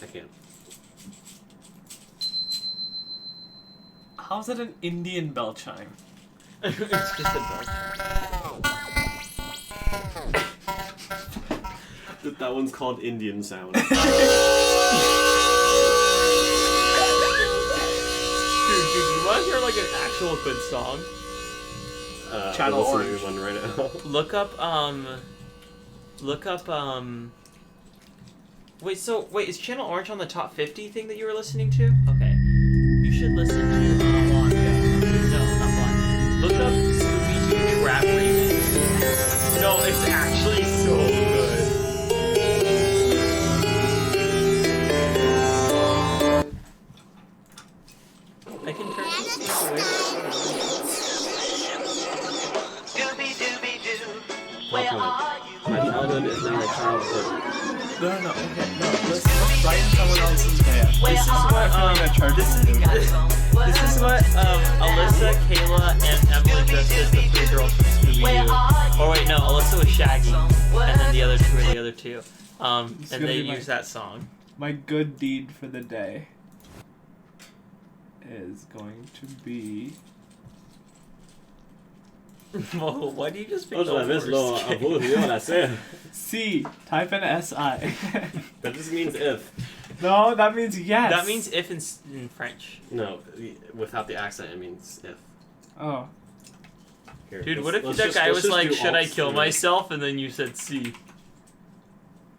I can't. How's it an Indian bell chime? It's just a belt. That one's called Indian sound. Dude, you want to hear like an actual good song? Channel we're listening Orange. to one right now. Look up, wait, is Channel Orange on the top 50 thing that you were listening to? Okay. You should listen to, Blonde, yeah. No, not Blonde. Look up Scooby-Doo Trap Remix. No, it's actually so good. I can turn this away. Scooby Dooby Doo. My childhood is not your childhood. No, okay, no. Let's brighten someone else's day. This is what Alyssa, Kayla, and Emily dressed as the 3 girls from Scooby-Doo. Or wait, no, Alyssa was Shaggy, and then the other 2 were the other 2. And they used that song. My good deed for the day is going to be. Well, why do you just pick Otra the vez lo worst? aburrió la C. C. Type in S-I. That just means if. No, that means yes. That means if in French. No, without the accent, it means if. Oh. Here, Dude, let's- what if let's that just- guy let's was just like, do should I alt kill three. myself? And then you said C.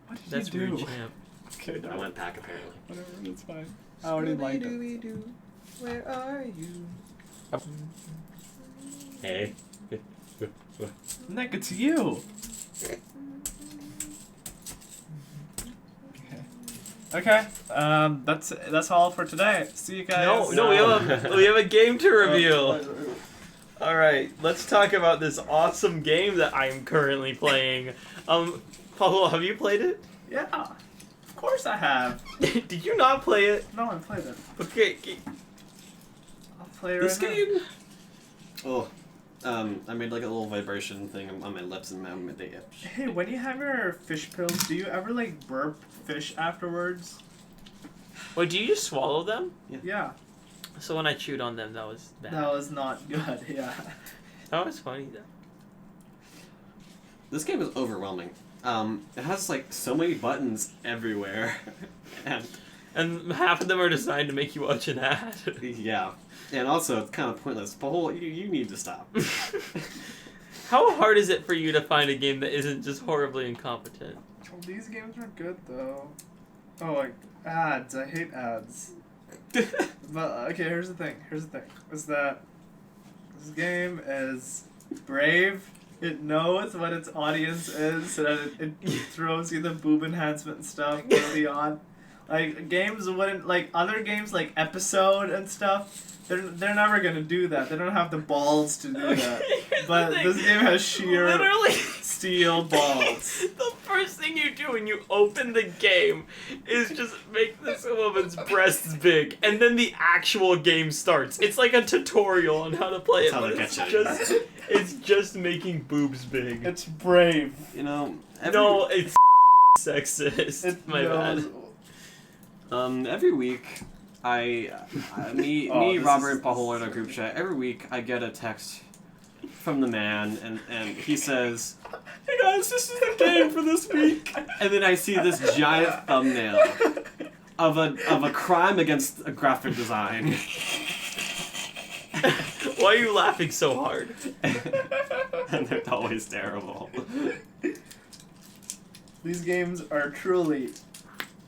What did That's you do? rude, champ. Okay, I went back apparently. whatever, it's fine. I already liked it. Where are you? Hey. Nick, it's you. Okay. That's all for today. See you guys. No, we have a game to reveal. All right, let's talk about this awesome game that I'm currently playing. Paulo, have you played it? Yeah. Of course I have. Did you not play it? No, I played it. Okay. I'll play it This right game. Oh, I made like a little vibration thing on my lips and my now. Hey, when you have your fish pills, do you ever like burp fish afterwards? Wait, do you just swallow them? Yeah. So when I chewed on them, that was bad. That was not good. Yeah. That was funny though. This game is overwhelming. It has like so many buttons everywhere, And half of them are designed to make you watch an ad. yeah, and also it's kind of pointless. Paul, you need to stop. How hard is it for you to find a game that isn't just horribly incompetent? Well, these games are good though. Oh, like ads. I hate ads. But okay, here's the thing. Is that this game is brave. It knows what its audience is, so that it throws you the boob enhancement stuff early on. Like games wouldn't, like other games like Episode and stuff. They're never gonna do that. They don't have the balls to do that. But this game has sheer Literally. steel balls. The first thing you do when you open the game is just make this woman's breasts big, and then the actual game starts. It's like a tutorial on how to play it, That's how but they it's get you. it's just making boobs big. It's brave. You know, No, it's sexist. My bad. Every week, me, Oh, this Robert, is- and Paul in a group chat. Every week, I get a text from the man, and he says, "Hey guys, this is the game for this week." And then I see this giant thumbnail of a crime against a graphic design. Why are you laughing so hard? And they're always terrible. These games are truly.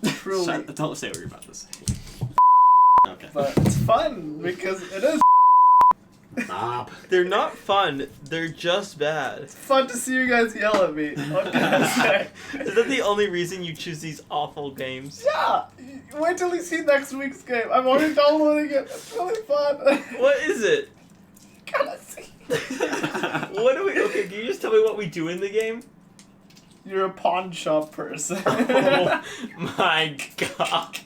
Don't say what you're about to say. Okay. But it's fun because it is Stop. They're not fun. They're just bad. fun to see you guys yell at me. What can I say? Is that the only reason you choose these awful games? Yeah! Wait till you see next week's game. I'm already downloading it. It's really fun. What is it? Gotta see. What do we? Okay, can you just tell me what we do in the game? You're a pawn shop person. Oh my god!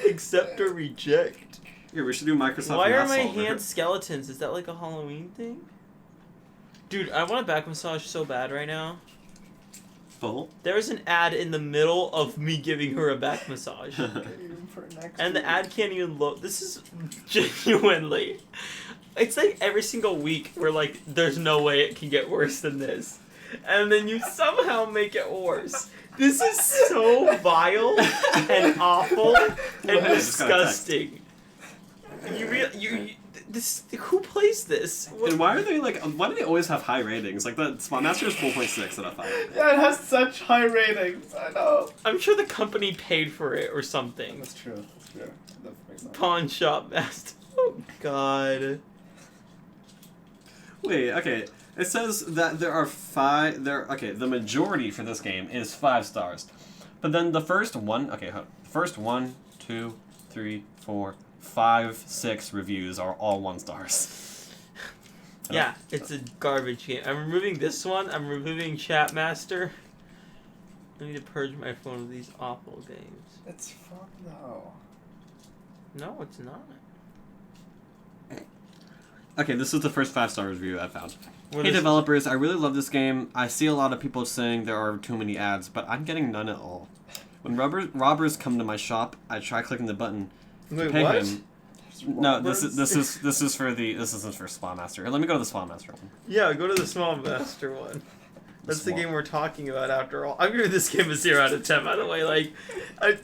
Accept or reject. Here, we should do Microsoft. Why are Math my Solver. hands skeletons? Is that like a Halloween thing? Dude, I want a back massage so bad right now. Full? There's an ad in the middle of me giving her a back massage. Even for next And the week. ad can't even load. This is genuinely. It's like every single week we're like, there's no way it can get worse than this. And then you somehow make it worse. This is so vile and awful and I just got a text. disgusting. This who plays this? And why are they like? Why do they always have high ratings? Like the Smart Master is 4.6 out of 5. Yeah, it has such high ratings. I know. I'm sure the company paid for it or something. That's true. That makes sense. Pawn shop master. Oh god. Wait, okay. It says that there are 5. Okay, the majority for this game is 5 stars, but then the first one. Okay, hold on. First 1, 2, 3, 4, 5, 6 reviews are all 1 stars. Yeah, it's a garbage game. I'm removing this one. I'm removing Chatmaster. I need to purge my phone of these awful games. It's fun though. No, it's not. Okay, this is the first 5-star review I found. What Hey is- developers, I really love this game. I see a lot of people saying there are too many ads, but I'm getting none at all. When robbers come to my shop, I try clicking the button to Wait, pay what? him. No, this isn't for Spawn Master. Here, let me go to the Spawn Master one. Yeah, go to the Small Master one. That's the game we're talking about after all. I'm giving this game a 0 out of 10, by the way. Like,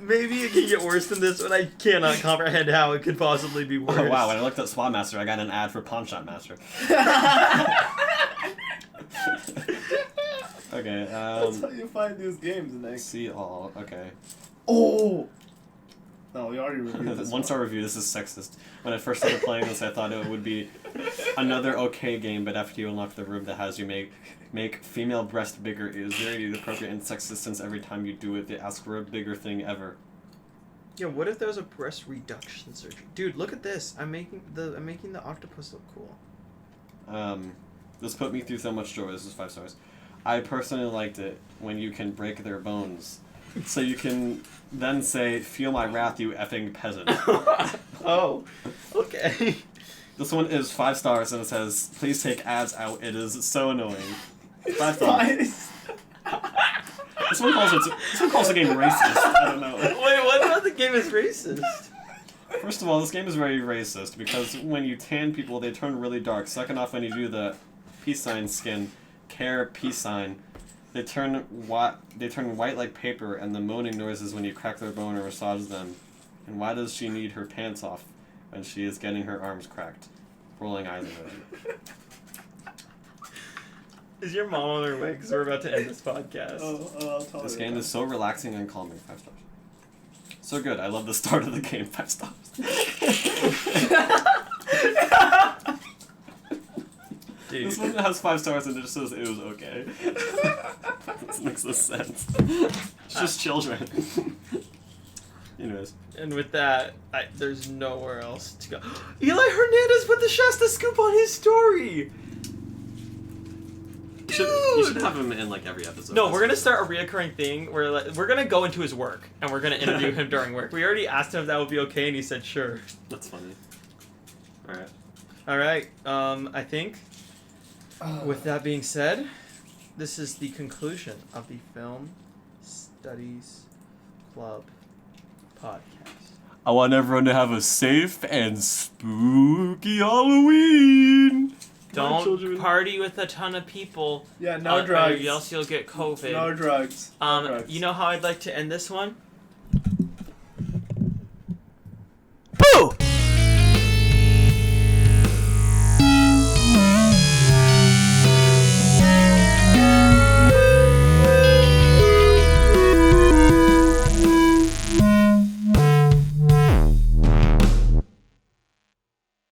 maybe it can get worse than this, but I cannot comprehend how it could possibly be worse. Oh wow, when I looked at Spawn Master, I got an ad for Pawn Shop Master. Okay, That's how you find these games, Nick. see all, okay. Oh! No, we already reviewed this 1-star review, this is sexist. When I first started playing this, I thought it would be another okay game, but after you unlock the room that has you make female breast bigger, it is very inappropriate and sexist since every time you do it, they ask for a bigger thing ever. Yeah, what if there was a breast reduction surgery? Dude, look at this. I'm making the octopus look cool. This put me through so much joy. This is 5 stars. I personally liked it when you can break their bones. So you can then say, "Feel my wrath, you effing peasant." Oh, okay. This one is 5 stars and it says, "Please take ads out. It is so annoying." 5 stars. This one calls the game racist. I don't know. Wait, what about the game is racist? First of all, this game is very racist because when you tan people, they turn really dark. Second off, when you do the peace sign skin, care peace sign, they turn white like paper, and the moaning noises when you crack their bone or massage them. And why does she need her pants off when she is getting her arms cracked? Rolling eyes emoji. Is your mom on her way? Because we're about to end this podcast. I'll tell This you game that. is so relaxing and calming. 5 stars. So good. I love the start of the game. 5 stars. Dude. This one has 5 stars and it just says it was okay. This makes no sense. It's just children. Anyways. And with that, there's nowhere else to go. Eli Hernandez put the Shasta scoop on his story! You should have him in like every episode. No, we're gonna start a reoccurring thing where we're gonna go into his work and we're gonna interview him during work. We already asked him if that would be okay, and he said sure. That's funny. Alright. All right. I think with that being said, this is the conclusion of the Film Studies Club podcast. I want everyone to have a safe and spooky Halloween. Don't party with a ton of people. Yeah, no drugs. Or else you'll get COVID. No drugs. No drugs. You know how I'd like to end this one?